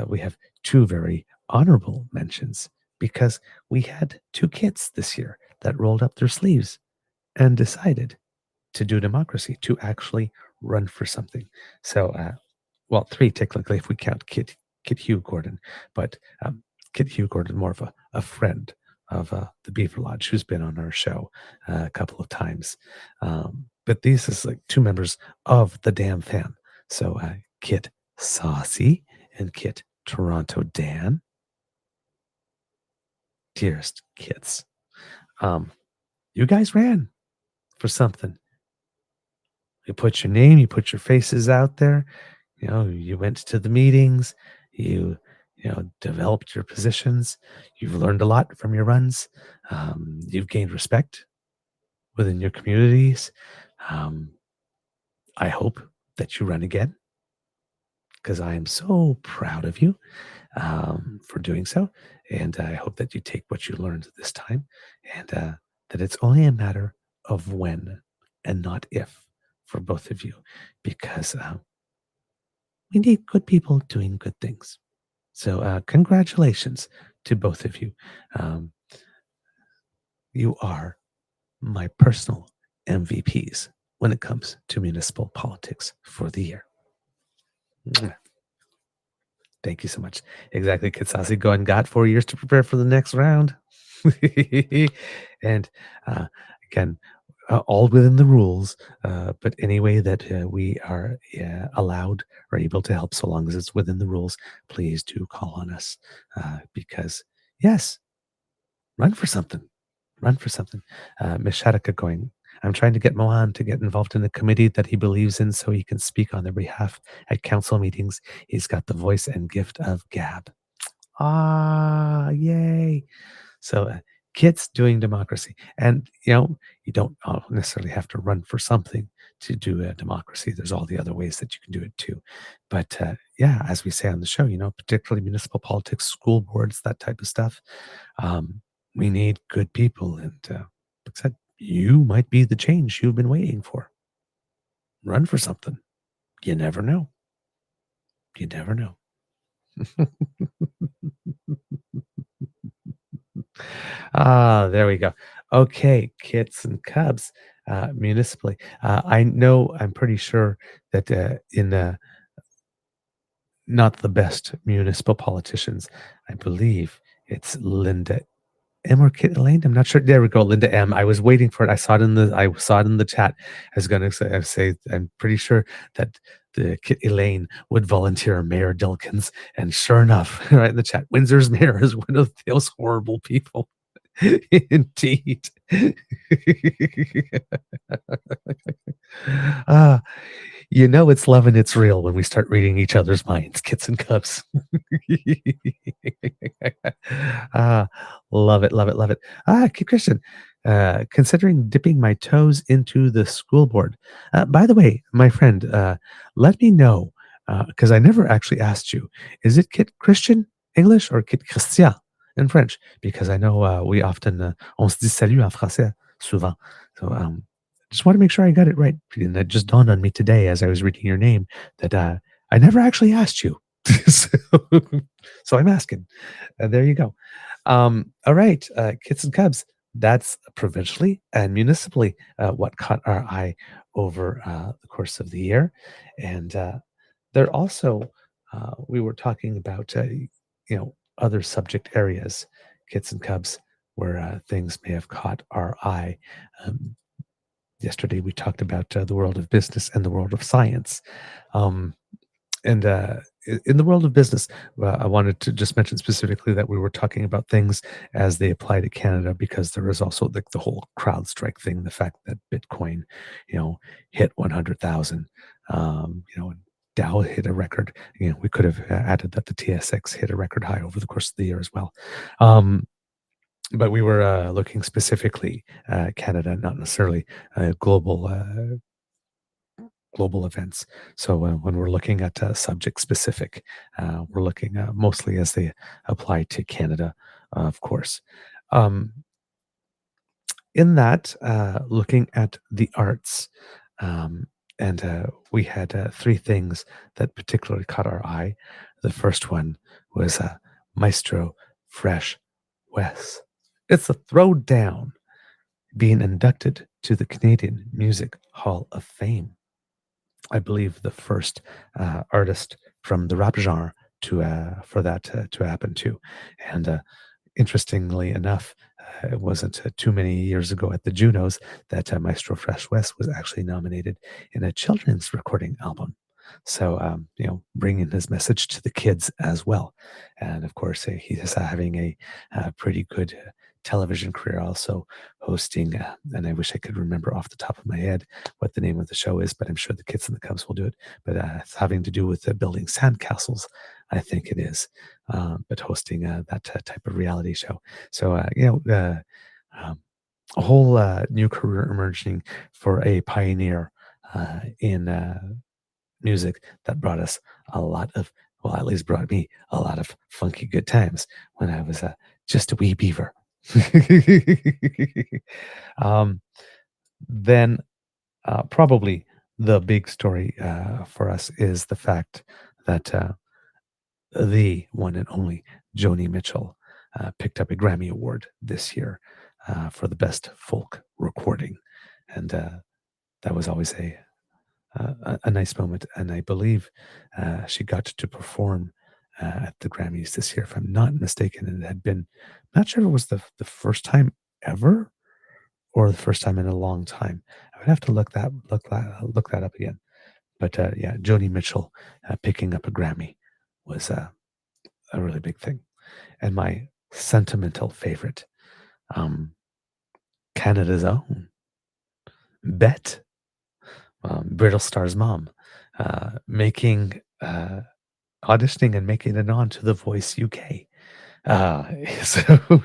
we have two very honorable mentions because we had two kids this year that rolled up their sleeves and decided to do democracy, to actually run for something. So, well, three technically if we count Kit Hugh Gordon, but Kit Hugh Gordon more of a friend of the Beaver Lodge who's been on our show a couple of times. But these is like two members of the damn fam. So Kit Saucy and Kit Toronto Dan. Dearest kids, you guys ran for something. You put your name, you put your faces out there. You know, you went to the meetings. You developed your positions. You've learned a lot from your runs. You've gained respect within your communities. Um, I hope that you run again because I am so proud of you for doing so. And I hope that you take what you learned this time and that it's only a matter of when and not if for both of you because we need good people doing good things. So, congratulations to both of you. Um, you are my personal MVPs when it comes to municipal politics for the year. Mwah. Thank you so much. Exactly, Kitsasi. Go and got 4 years to prepare for the next round. and uh, again, all within the rules, but any way that we are allowed or able to help, so long as it's within the rules, please do call on us because, yes, run for something. Run for something. Miss Shattuck going, I'm trying to get Mohan to get involved in a committee that he believes in so he can speak on their behalf at council meetings. He's got the voice and gift of gab. Ah, yay. So, kids doing democracy. And, you don't necessarily have to run for something to do a democracy. There's all the other ways that you can do it too. But yeah, as we say on the show, particularly municipal politics, school boards, that type of stuff, um, we need good people. And like I said, you might be the change you've been waiting for. Run for something. You never know. You never know. There we go. Okay, kits and cubs, municipally. I'm pretty sure that in not the best municipal politicians, I believe it's Linda M or Kit Elaine. I'm not sure. There we go, Linda M. I was waiting for it. I saw it in the chat. I was going to say I'm pretty sure that the Kit Elaine would volunteer Mayor Dilkins, and sure enough, right in the chat, Windsor's mayor is one of those horrible people. Indeed. Ah, it's love and it's real when we start reading each other's minds, kits and cubs. Ah, love it, love it, love it. Kid Christian, considering dipping my toes into the school board. By the way, my friend, let me know because I never actually asked you. Is it Kid Christian English or Kid Christian in French? Because I know we often on se dit salut en français souvent. So just want to make sure I got it right. And it just dawned on me today as I was reading your name that I never actually asked you. so, so I'm asking. There you go. All right, Kits and Cubs. That's provincially and municipally what caught our eye over the course of the year. And there also, we were talking about, other subject areas, Kits and Cubs, where things may have caught our eye. Um, Yesterday, we talked about the world of business and the world of science. Um, and in the world of business, I wanted to just mention specifically that we were talking about things as they apply to Canada, because there is also the whole CrowdStrike thing, the fact that Bitcoin, hit 100,000, and Dow hit a record. We could have added that the TSX hit a record high over the course of the year as well. But we were looking specifically at Canada, not necessarily global events. So when we're looking at subject specific, we're looking mostly as they apply to Canada, of course. Um, in that, looking at the arts, and we had three things that particularly caught our eye. The first one was Maestro Fresh Wes. It's a throwdown being inducted to the Canadian Music Hall of Fame. I believe the first artist from the rap genre for that to happen too. And interestingly enough, it wasn't too many years ago at the Junos that Maestro Fresh West was actually nominated in a children's recording album. So, bringing his message to the kids as well. And of course, he is having a pretty good television career, also hosting, and I wish I could remember off the top of my head what the name of the show is, but I'm sure the Kids and the Cubs will do it. But it's having to do with building sandcastles, I think it is. But hosting that type of reality show. So, um, a whole new career emerging for a pioneer in music that brought us a lot of, well, at least brought me a lot of funky good times when I was just a wee beaver. um, then probably the big story for us is the fact that the one and only Joni Mitchell picked up a Grammy Award this year for the best folk recording, and that was always a nice moment. And I believe she got to perform at the Grammys this year, if I'm not mistaken. And it had been, not sure if it was the first time ever or the first time in a long time. I would have to look that up again. But yeah, Joni Mitchell picking up a Grammy was a really big thing. And my sentimental favorite, um, Canada's own Bet, Brittle Star's mom, making auditioning and making it on to The Voice UK. Uh, so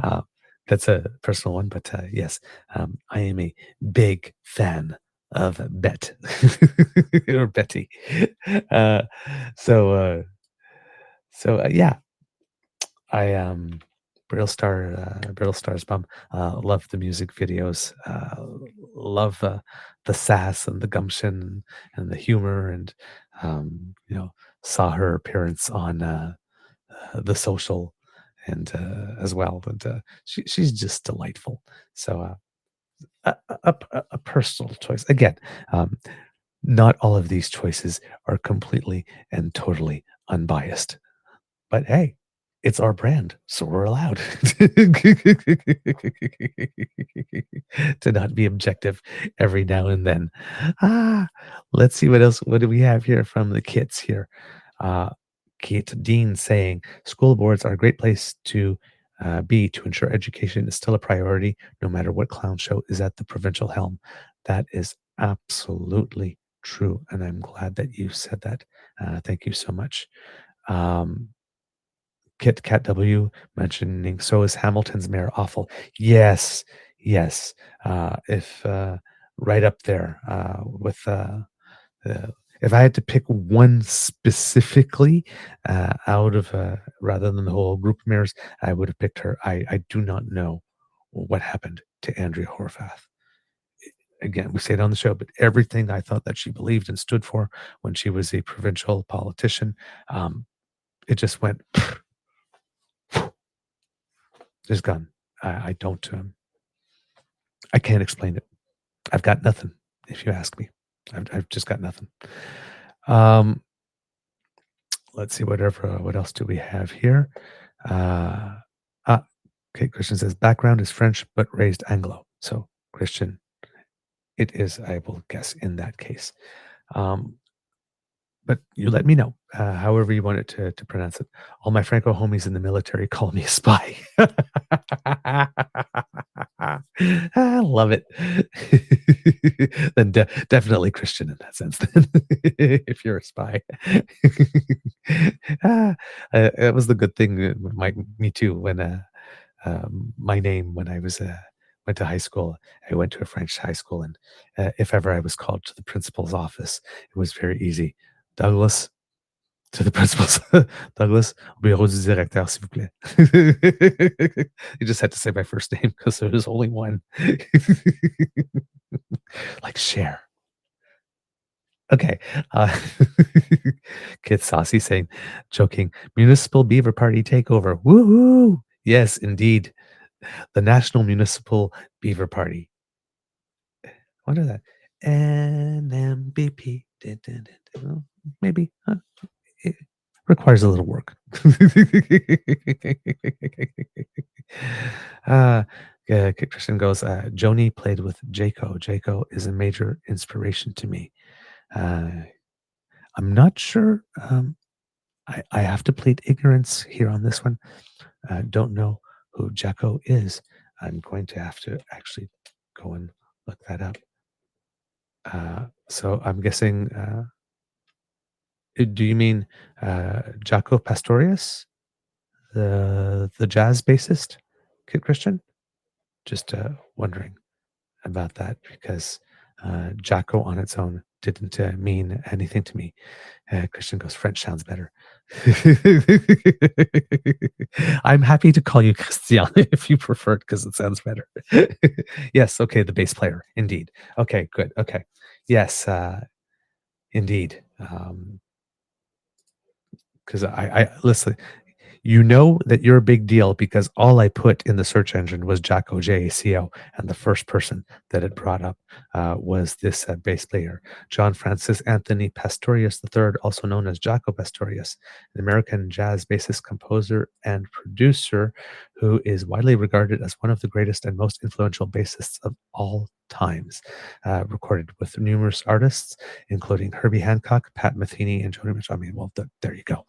uh, that's a personal one, but yes, I am a big fan of Bet or Betty. Uh, so yeah, I Brittle Star's mom. Love the music videos. Love the sass and the gumption and the humor, and saw her appearance on The Social, and as well. And she's just delightful. So a personal choice again. Um, not all of these choices are completely and totally unbiased. But hey, it's our brand, so we're allowed to not be objective every now and then. Ah, let's see what else. What do we have here from the kids here? Uh, Kate Dean saying school boards are a great place to be to ensure education is still a priority, no matter what clown show is at the provincial helm. That is absolutely true, and I'm glad that you said that. Thank you so much. Um, Kit Kat W mentioning, so is Hamilton's mayor awful? Yes, yes. If right up there with if I had to pick one specifically out of rather than the whole group of mayors, I would have picked her. I do not know what happened to Andrea Horvath. Again, we say it on the show, but everything I thought that she believed and stood for when she was a provincial politician, it just went is gone. I don't. I can't explain it. I've got nothing. If you ask me, I've just got nothing. Um, let's see. Whatever. What else do we have here? Uh, ah, okay. Christian says background is French but raised Anglo. So Christian, it is. I will guess in that case. Um, but you let me know, however you want it to pronounce it. All my Franco homies in the military call me a spy. I love it. Then definitely Christian in that sense. Then, if you're a spy, it was the good thing. Me too. When my name when I was went to high school, I went to a French high school, and if ever I was called to the principal's office, it was very easy. Douglas, to the principal's Douglas, bureau du directeur, s'il vous plaît. You just had to say my first name because there was only one. Like share. Okay. Uh, Kid Saucy saying, joking, municipal beaver party takeover. Woohoo! Yes, indeed. The National Municipal Beaver Party. Wonder that. NMBP. Well, maybe. Huh? It requires a little work. uh, Christian goes, Joni played with Jaco. Jaco is a major inspiration to me. Uh, I'm not sure. I have to plead ignorance here on this one. Don't know who Jacko is. I'm going to have to actually go and look that up. So I'm guessing. Do you mean Jaco Pastorius, the jazz bassist, Kid Christian? Just wondering about that because Jaco on its own didn't mean anything to me. Christian goes, French sounds better. I'm happy to call you Christian if you prefer it because it sounds better. Yes, okay, the bass player, indeed. Okay, good. Okay, yes, indeed. Because I listen. You know that you're a big deal because all I put in the search engine was Jacko JACO, and the first person that it brought up was this bass player, John Francis Anthony Pastorius III, also known as Jacko Pastorius, an American jazz bassist, composer, and producer who is widely regarded as one of the greatest and most influential bassists of all times. Recorded with numerous artists, including Herbie Hancock, Pat Metheny, and Joni Mitchell. I mean, well, there you go.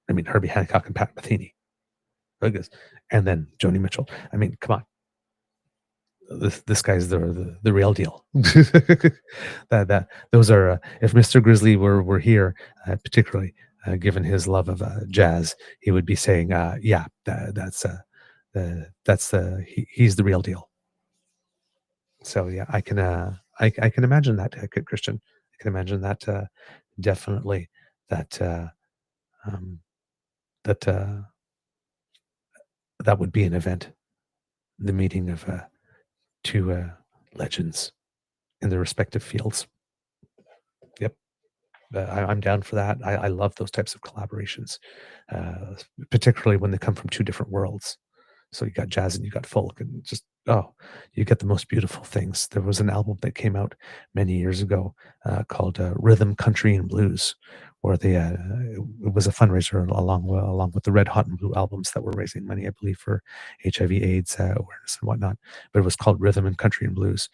I mean, Herbie Hancock and Pat Metheny. And then Joni Mitchell. I mean, come on. This guy's the real deal. that those are if Mr. Grizzly were here, particularly given his love of jazz, he would be saying, yeah, he's the real deal. So yeah, I can imagine that, Christian. I can imagine that definitely that that that would be an event, the meeting of two legends in their respective fields. Yep. I'm down for that. I love those types of collaborations, particularly when they come from two different worlds. So you got jazz and you got folk, and just you get the most beautiful things. There was an album that came out many years ago called Rhythm, Country, and Blues, where it was a fundraiser along with the Red Hot and Blue albums that were raising money, I believe, for HIV/AIDS awareness and whatnot. But it was called Rhythm and Country and Blues.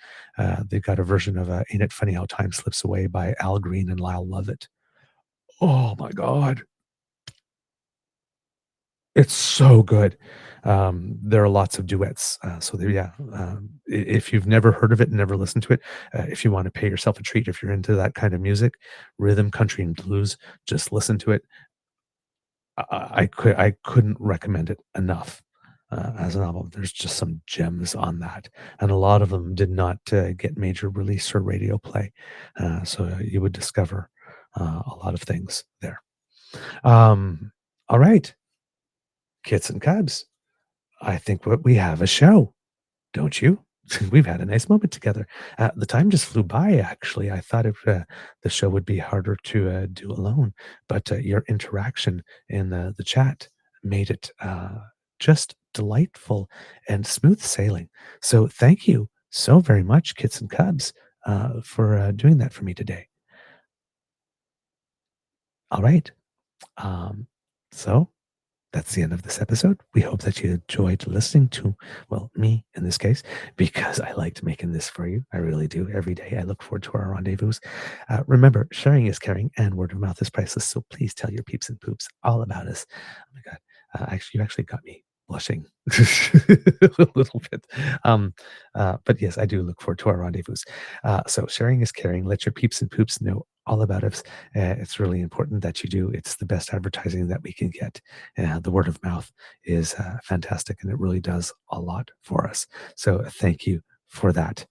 They've got a version of "Ain't It Funny How Time Slips Away" by Al Green and Lyle Lovett. Oh my God. It's so good. There are lots of duets. So there, yeah. If you've never heard of it and never listened to it, if you want to pay yourself a treat, if you're into that kind of music, rhythm, country, and blues, just listen to it. I couldn't recommend it enough as an album. There's just some gems on that, and a lot of them did not get major release or radio play. So you would discover a lot of things there. All right. Kits and Cubs, I think we have a show, don't you? We've had a nice moment together. The time just flew by, actually. I thought the show would be harder to do alone, but your interaction in the chat made it just delightful and smooth sailing. So thank you so very much, Kits and Cubs, for doing that for me today. All right. So that's the end of this episode. We hope that you enjoyed listening to, well, me in this case, because I liked making this for you. I really do. Every day I look forward to our rendezvous. Remember, sharing is caring and word of mouth is priceless. So please tell your peeps and poops all about us. Oh my God. You actually got me blushing a little bit. But yes, I do look forward to our rendezvous. So sharing is caring. Let your peeps and poops know all about us. It's really important that you do. It's the best advertising that we can get. The word of mouth is fantastic, and it really does a lot for us. So thank you for that.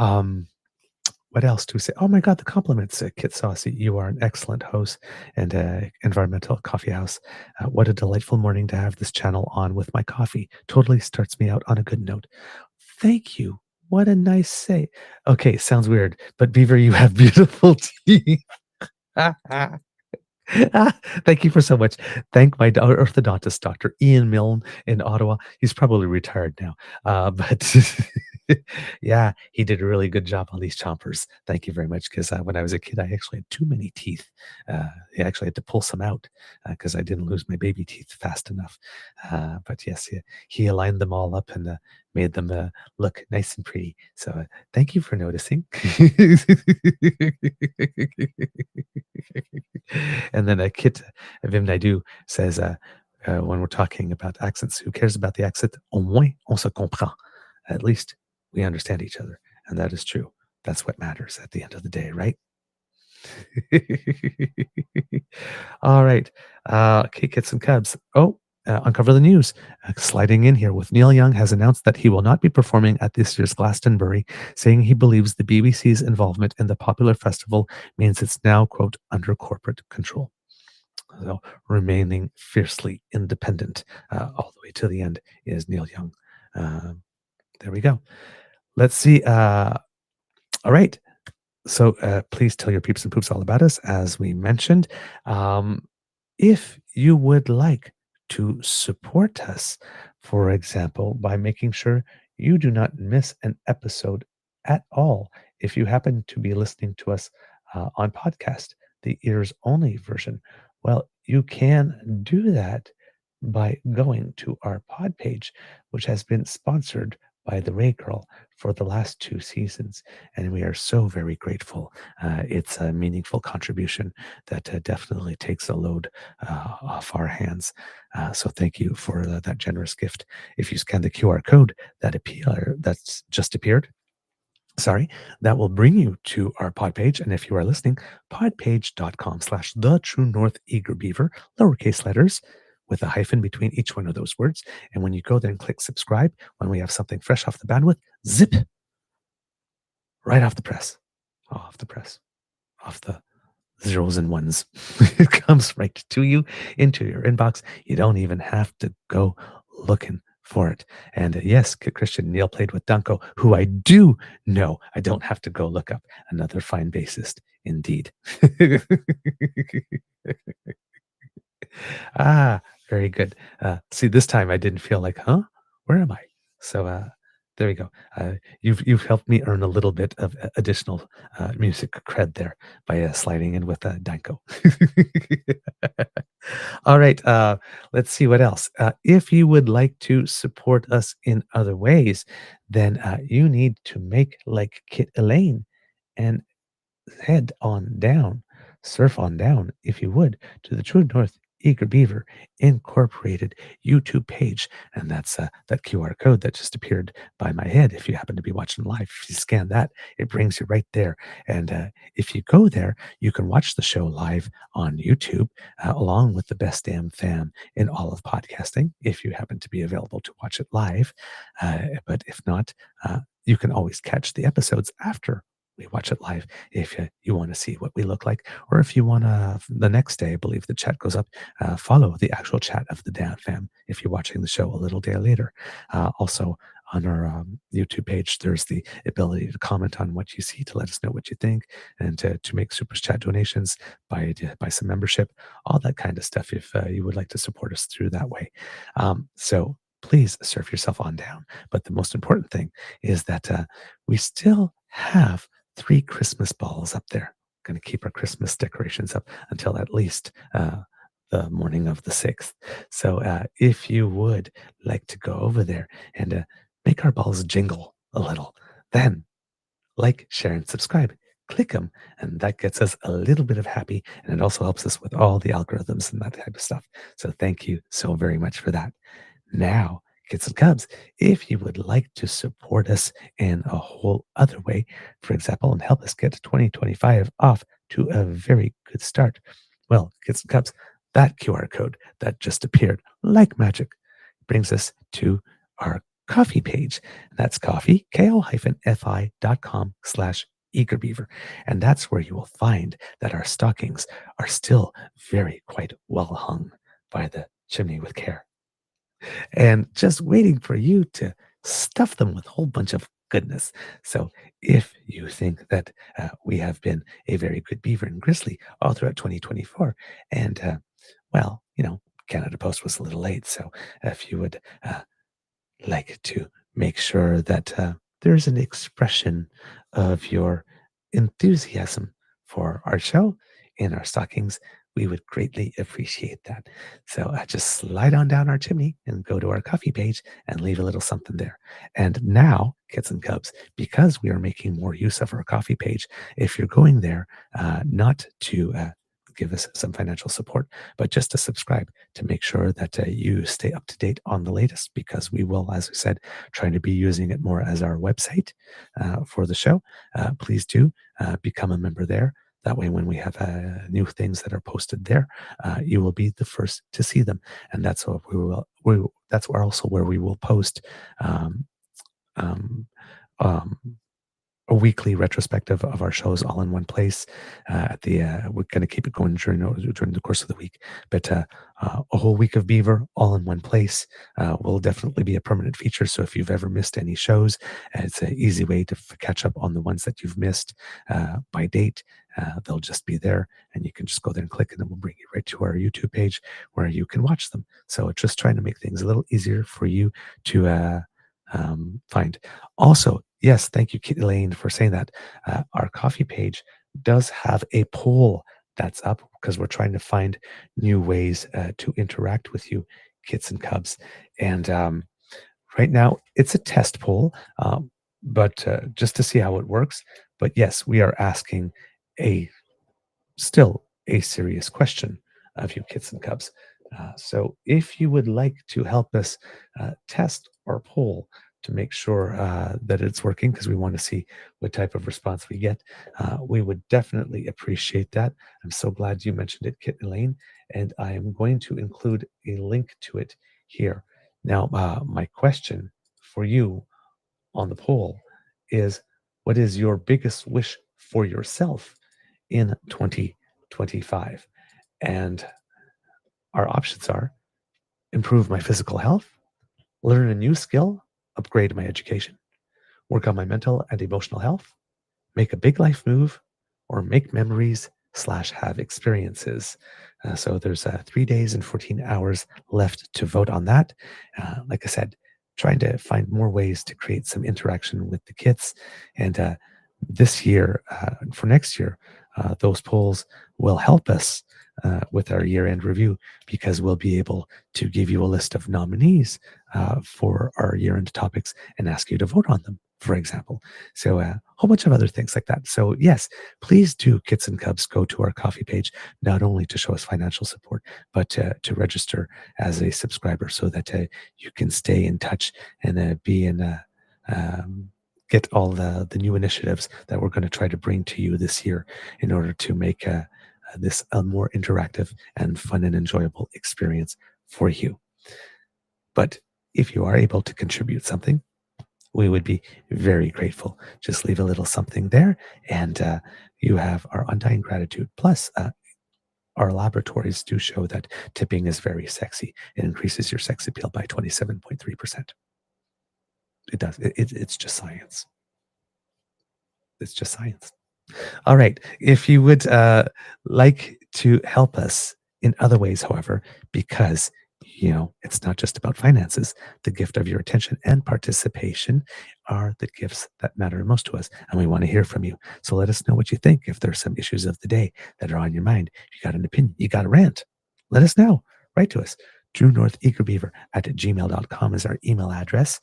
What else do we say? Oh my God, the compliments, Kit Saucy. You are an excellent host and environmental coffee house. What a delightful morning to have this channel on with my coffee. Totally starts me out on a good note. Thank you. What a nice say. Okay, sounds weird, but Beaver, you have beautiful teeth. Thank you for so much. Thank my orthodontist, Dr. Ian Milne in Ottawa. He's probably retired now, but yeah, he did a really good job on these chompers. Thank you very much. Because when I was a kid, I actually had too many teeth. He actually had to pull some out because I didn't lose my baby teeth fast enough. But yes, he aligned them all up and made them look nice and pretty. So thank you for noticing. And then Kit Vim Naidu says, when we're talking about accents. Who cares about the accent? Au moins, on se comprend. At least we understand each other. And that is true. That's what matters at the end of the day, right? All right. Okay, Kits and Cubs. Oh, uncover the news. Sliding in here with Neil Young has announced that he will not be performing at this year's Glastonbury, saying he believes the BBC's involvement in the popular festival means it's now, quote, under corporate control. So remaining fiercely independent all the way to the end is Neil Young. Um, there we go. Let's see. All right. So please tell your peeps and poops all about us, as we mentioned. Um, if you would like to support us, for example, by making sure you do not miss an episode at all, if you happen to be listening to us on podcast, the ears only version, well, you can do that by going to our pod page, which has been sponsored by the Ray Girl for the last 2 seasons. And we are so very grateful. It's a meaningful contribution that definitely takes a load off our hands. So thank you for that generous gift. If you scan the QR code that's just appeared, sorry, that will bring you to our pod page. And if you are listening, podpage.com/the true north eager beaver, lowercase letters with a hyphen between each one of those words. And when you go there and click subscribe, when we have something fresh off the bandwidth, zip, right off the press, off the press, off the zeros and ones. It comes right to you into your inbox. You don't even have to go looking for it. And yes, Christian Neil played with Danko, who I do know. I don't have to go look up. Another fine bassist, indeed. Ah, very good. See, this time I didn't feel like, huh? Where am I? So there we go. You've helped me earn a little bit of additional music cred there by sliding in with Danko. All right. Let's see what else. If you would like to support us in other ways, then you need to make like Kit Elaine and head on down, surf on down, if you would, to the True North Eager Beaver Incorporated YouTube page. And that's that QR code that just appeared by my head. If you happen to be watching live, if you scan that, it brings you right there. And if you go there, you can watch the show live on YouTube, along with the best damn fam in all of podcasting, if you happen to be available to watch it live. But if not, you can always catch the episodes after we watch it live if you want to see what we look like, or if you want to the next day, I believe the chat goes up, follow the actual chat of the Dan fam if you're watching the show a little day later. Also on our YouTube page, there's the ability to comment on what you see, to let us know what you think, and to make super chat donations, by some membership, all that kind of stuff, if you would like to support us through that way. So please surf yourself on down. But the most important thing is that we still have 3 Christmas balls up there. Going to keep our Christmas decorations up until at least the morning of the 6th. So if you would like to go over there and make our balls jingle a little, then like, share, and subscribe. Click them, and that gets us a little bit of happy, and it also helps us with all the algorithms and that type of stuff. So thank you so very much for that. Now, Kids and Cubs, if you would like to support us in a whole other way, for example, and help us get 2025 off to a very good start, well, Kids and Cubs, that QR code that just appeared like magic brings us to our coffee page. That's coffee, ko-fi.com/eagerbeaver. And that's where you will find that our stockings are still very quite well hung by the chimney with care, and just waiting for you to stuff them with a whole bunch of goodness. So if you think that we have been a very good beaver and grizzly all throughout 2024, and well, Canada Post was a little late. So if you would like to make sure that there's an expression of your enthusiasm for our show in our stockings, we would greatly appreciate that. So just slide on down our chimney and go to our coffee page and leave a little something there. And now, Kits and Cubs, because we are making more use of our coffee page, if you're going there, not to give us some financial support, but just to subscribe to make sure that you stay up to date on the latest, because we will, as I said, trying to be using it more as our website for the show. Please do become a member there. That way, when we have new things that are posted there, you will be the first to see them, and that's what we will. That's also where we will post um, um, um, a weekly retrospective of our shows all in one place. At the we're going to keep it going during the course of the week, but a whole week of Beaver all in one place will definitely be a permanent feature. So if you've ever missed any shows, it's an easy way to catch up on the ones that you've missed by date. They'll just be there, and you can just go there and click, and it will bring you right to our YouTube page where you can watch them. So it's just trying to make things a little easier for you to find. Also, yes, thank you, Kit Elaine, for saying that. Our coffee page does have a poll that's up because we're trying to find new ways to interact with you, kits and cubs. And right now, it's a test poll, but just to see how it works. But yes, we are asking a still a serious question of you, kits and cubs. So if you would like to help us test our poll to make sure that it's working, because we want to see what type of response we get, we would definitely appreciate that. I'm so glad you mentioned it, Kit Elaine, and I am going to include a link to it here. Now, my question for you on the poll is, what is your biggest wish for yourself in 2025? And our options are: improve my physical health, learn a new skill, upgrade my education, work on my mental and emotional health, make a big life move, or make memories slash have experiences. So there's 3 days and 14 hours left to vote on that. Like I said, trying to find more ways to create some interaction with the kits. And this year, for next year, those polls will help us with our year-end review, because we'll be able to give you a list of nominees for our year-end topics and ask you to vote on them, for example. So a whole bunch of other things like that. So yes, please do, kits and cubs, go to our coffee page, not only to show us financial support, but to register as a subscriber, so that you can stay in touch and be in get all the new initiatives that we're going to try to bring to you this year in order to make this a more interactive and fun and enjoyable experience for you. But if you are able to contribute something, we would be very grateful. Just leave a little something there, and you have our undying gratitude. Plus, our laboratories do show that tipping is very sexy. It increases your sex appeal by 27.3%. It does. It's just science. It's just science. All right. If you would like to help us in other ways, however, because it's not just about finances. The gift of your attention and participation are the gifts that matter most to us, and we want to hear from you. So let us know what you think. If there's some issues of the day that are on your mind, you got an opinion, you got a rant, let us know. Write to us. DrewNorthEagerBeaver@gmail.com is our email address.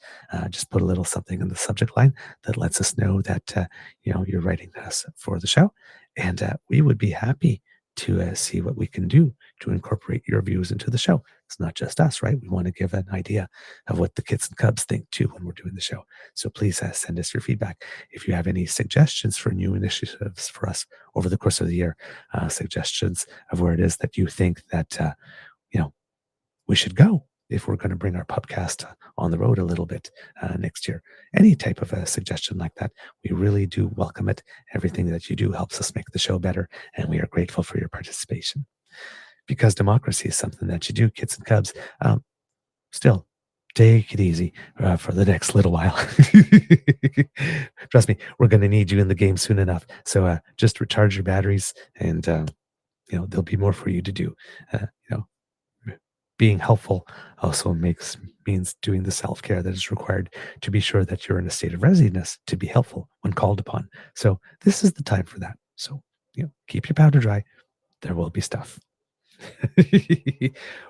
Just put a little something in the subject line that lets us know that you're writing to us for the show, and we would be happy to see what we can do to incorporate your views into the show. It's not just us, right? We want to give an idea of what the kits and cubs think too when we're doing the show. So please send us your feedback. If you have any suggestions for new initiatives for us over the course of the year, suggestions of where it is that you think that we should go if we're going to bring our podcast on the road a little bit next year. Any type of a suggestion like that, we really do welcome it. Everything that you do helps us make the show better, and we are grateful for your participation. Because democracy is something that you do, kids and cubs. Still, take it easy for the next little while. Trust me, we're going to need you in the game soon enough. So just recharge your batteries, and there'll be more for you to do. Uh, you know, being helpful also means doing the self-care that is required to be sure that you're in a state of readiness to be helpful when called upon. So this is the time for that. So keep your powder dry. There will be stuff.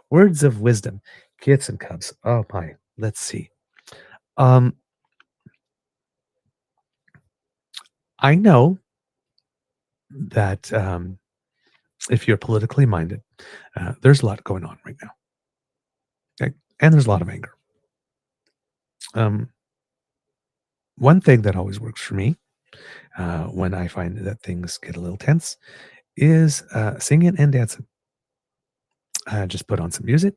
Words of wisdom, kits and cubs. Oh my, let's see. Um, I know that if you're politically minded, there's a lot going on right now. Okay? And there's a lot of anger. Um, One thing that always works for me when I find that things get a little tense is singing and dancing. I just put on some music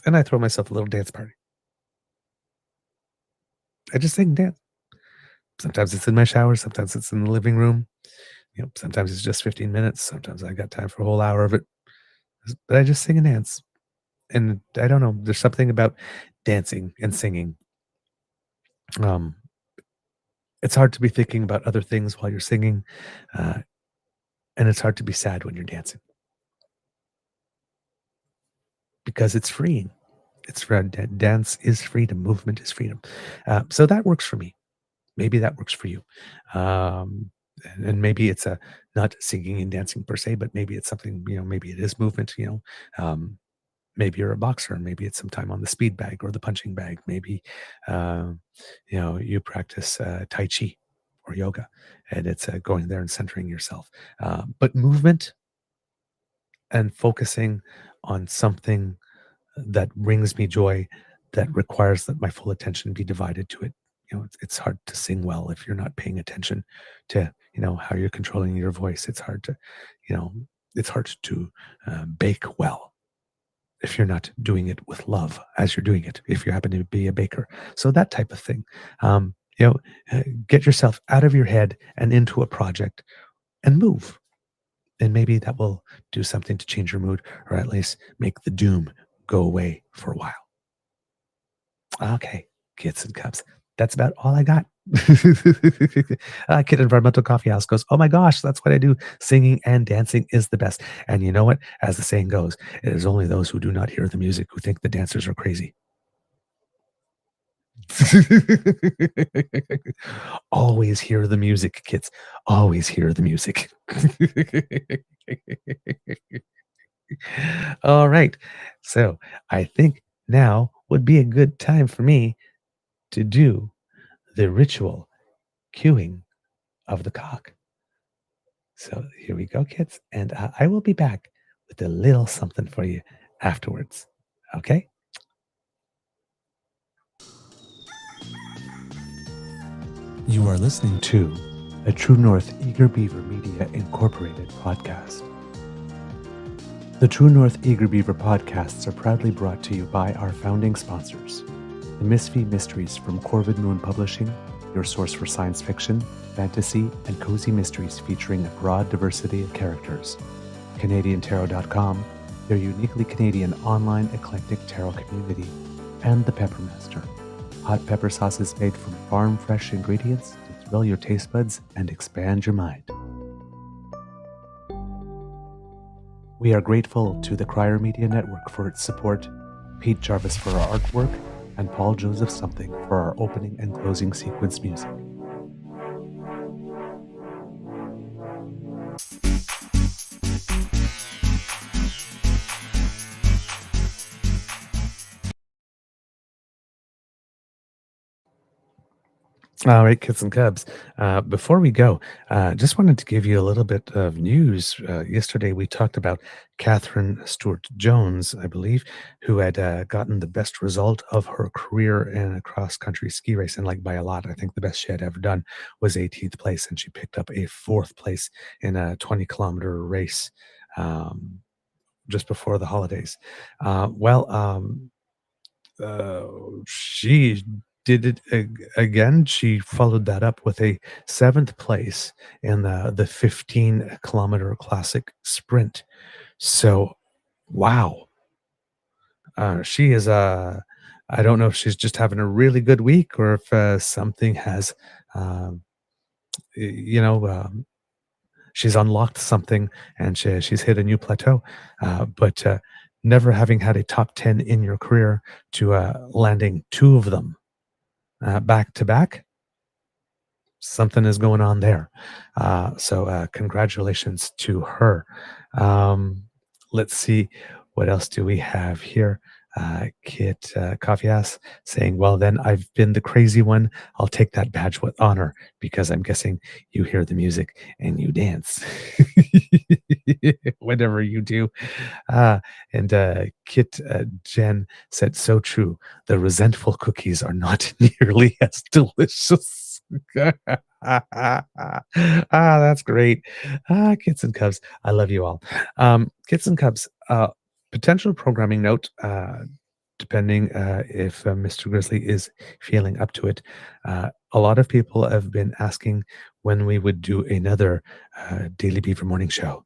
and I throw myself a little dance party. I just sing and dance. Sometimes it's in my shower, sometimes it's in the living room. Sometimes it's just 15 minutes. Sometimes I got time for a whole hour of it. But I just sing and dance. And I don't know, there's something about dancing and singing. Um, it's hard to be thinking about other things while you're singing, uh, and it's hard to be sad when you're dancing because it's freeing. Dance is freedom, movement is freedom. So that works for me. Maybe that works for you. Um, and maybe it's a not singing and dancing per se, but maybe it's something, maybe it is movement, maybe you're a boxer, maybe it's some time on the speed bag or the punching bag. Maybe, um, you practice Tai Chi or yoga and it's going there and centering yourself. But movement and focusing on something that brings me joy, that requires that my full attention be divided to it. It's hard to sing well if you're not paying attention to, how you're controlling your voice. It's hard to, you know, it's hard to bake well if you're not doing it with love as you're doing it, if you happen to be a baker. So that type of thing. Get yourself out of your head and into a project and move. And maybe that will do something to change your mood or at least make the doom go away for a while. Okay, kids and cubs. That's about all I got. Kid Environmental Coffee House goes, oh my gosh, that's what I do. Singing and dancing is the best. And you know what? As the saying goes, it is only those who do not hear the music who think the dancers are crazy. Always hear the music, kids. Always hear the music. All right. So I think now would be a good time for me to do the ritual cueing of the cock. So here we go, kids. And I will be back with a little something for you afterwards. Okay? You are listening to a True North Eager Beaver Media Incorporated podcast. The True North Eager Beaver podcasts are proudly brought to you by our founding sponsors, the Misfit Mysteries from Corvid Moon Publishing, your source for science fiction, fantasy, and cozy mysteries featuring a broad diversity of characters, CanadianTarot.com, their uniquely Canadian online eclectic tarot community, and The Peppermaster, hot pepper sauces made from farm-fresh ingredients to thrill your taste buds and expand your mind. We are grateful to the Crier Media Network for its support, Pete Jarvis for our artwork, and Paul Joseph Something for our opening and closing sequence music. All right, kids and cubs. Before we go, just wanted to give you a little bit of news. Yesterday, we talked about Catherine Stewart Jones, I believe, who had gotten the best result of her career in a cross-country ski race, and like by a lot. I think the best she had ever done was 18th place, and she picked up a 4th place in a 20-kilometer race just before the holidays. Uh, she did it again. She followed that up with a 7th place in the 15-kilometer classic sprint. So, wow. She is, I don't know if she's just having a really good week or if something has, um, y- you know, um, she's unlocked something and she's hit a new plateau. But never having had a top 10 in your career to landing 2 of them back to back, something is going on there. So congratulations to her. Um, let's see, what else do we have here? Kit Coffee Ass saying, "Well, then I've been the crazy one. I'll take that badge with honor because I'm guessing you hear the music and you dance whenever you do." Ah, and Kit Jen said, "So true. The resentful cookies are not nearly as delicious." That's great. Kits and Cubs, I love you all. Kits and Cubs, potential programming note, depending if Mr. Grizzly is feeling up to it. A lot of people have been asking when we would do another Daily Beaver morning show.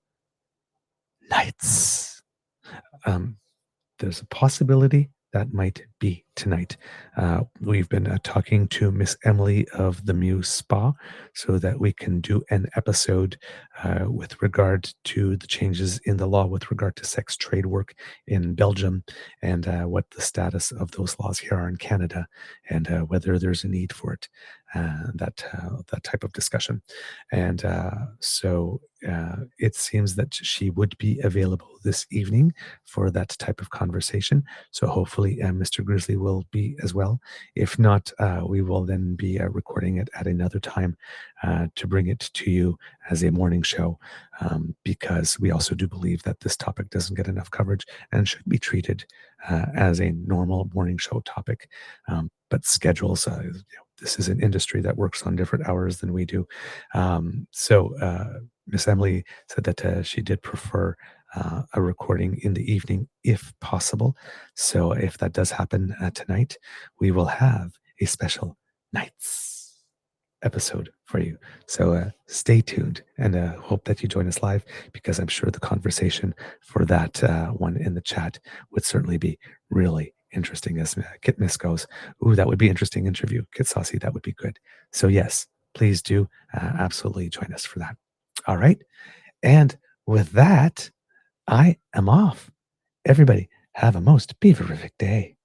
Nights. Um, there's a possibility that might be tonight. We've been talking to Miss Emily of the Muse Spa so that we can do an episode with regard to the changes in the law with regard to sex trade work in Belgium and what the status of those laws here are in Canada and whether there's a need for it. That type of discussion, and it seems that she would be available this evening for that type of conversation. So hopefully, Mr. Grizzly will be as well. If not, we will then be recording it at another time to bring it to you as a morning show, because we also do believe that this topic doesn't get enough coverage and should be treated as a normal morning show topic. But schedules, this is an industry that works on different hours than we do. Miss Emily said that she did prefer a recording in the evening if possible. So if that does happen tonight, we will have a special nights episode for you. So stay tuned and hope that you join us live because I'm sure the conversation for that one in the chat would certainly be really interesting. As Kit Miss goes, ooh, that would be interesting interview. Kit Saucy, that would be good. So yes, please do absolutely join us for that. All right. And with that, I am off. Everybody, have a most beaverific day.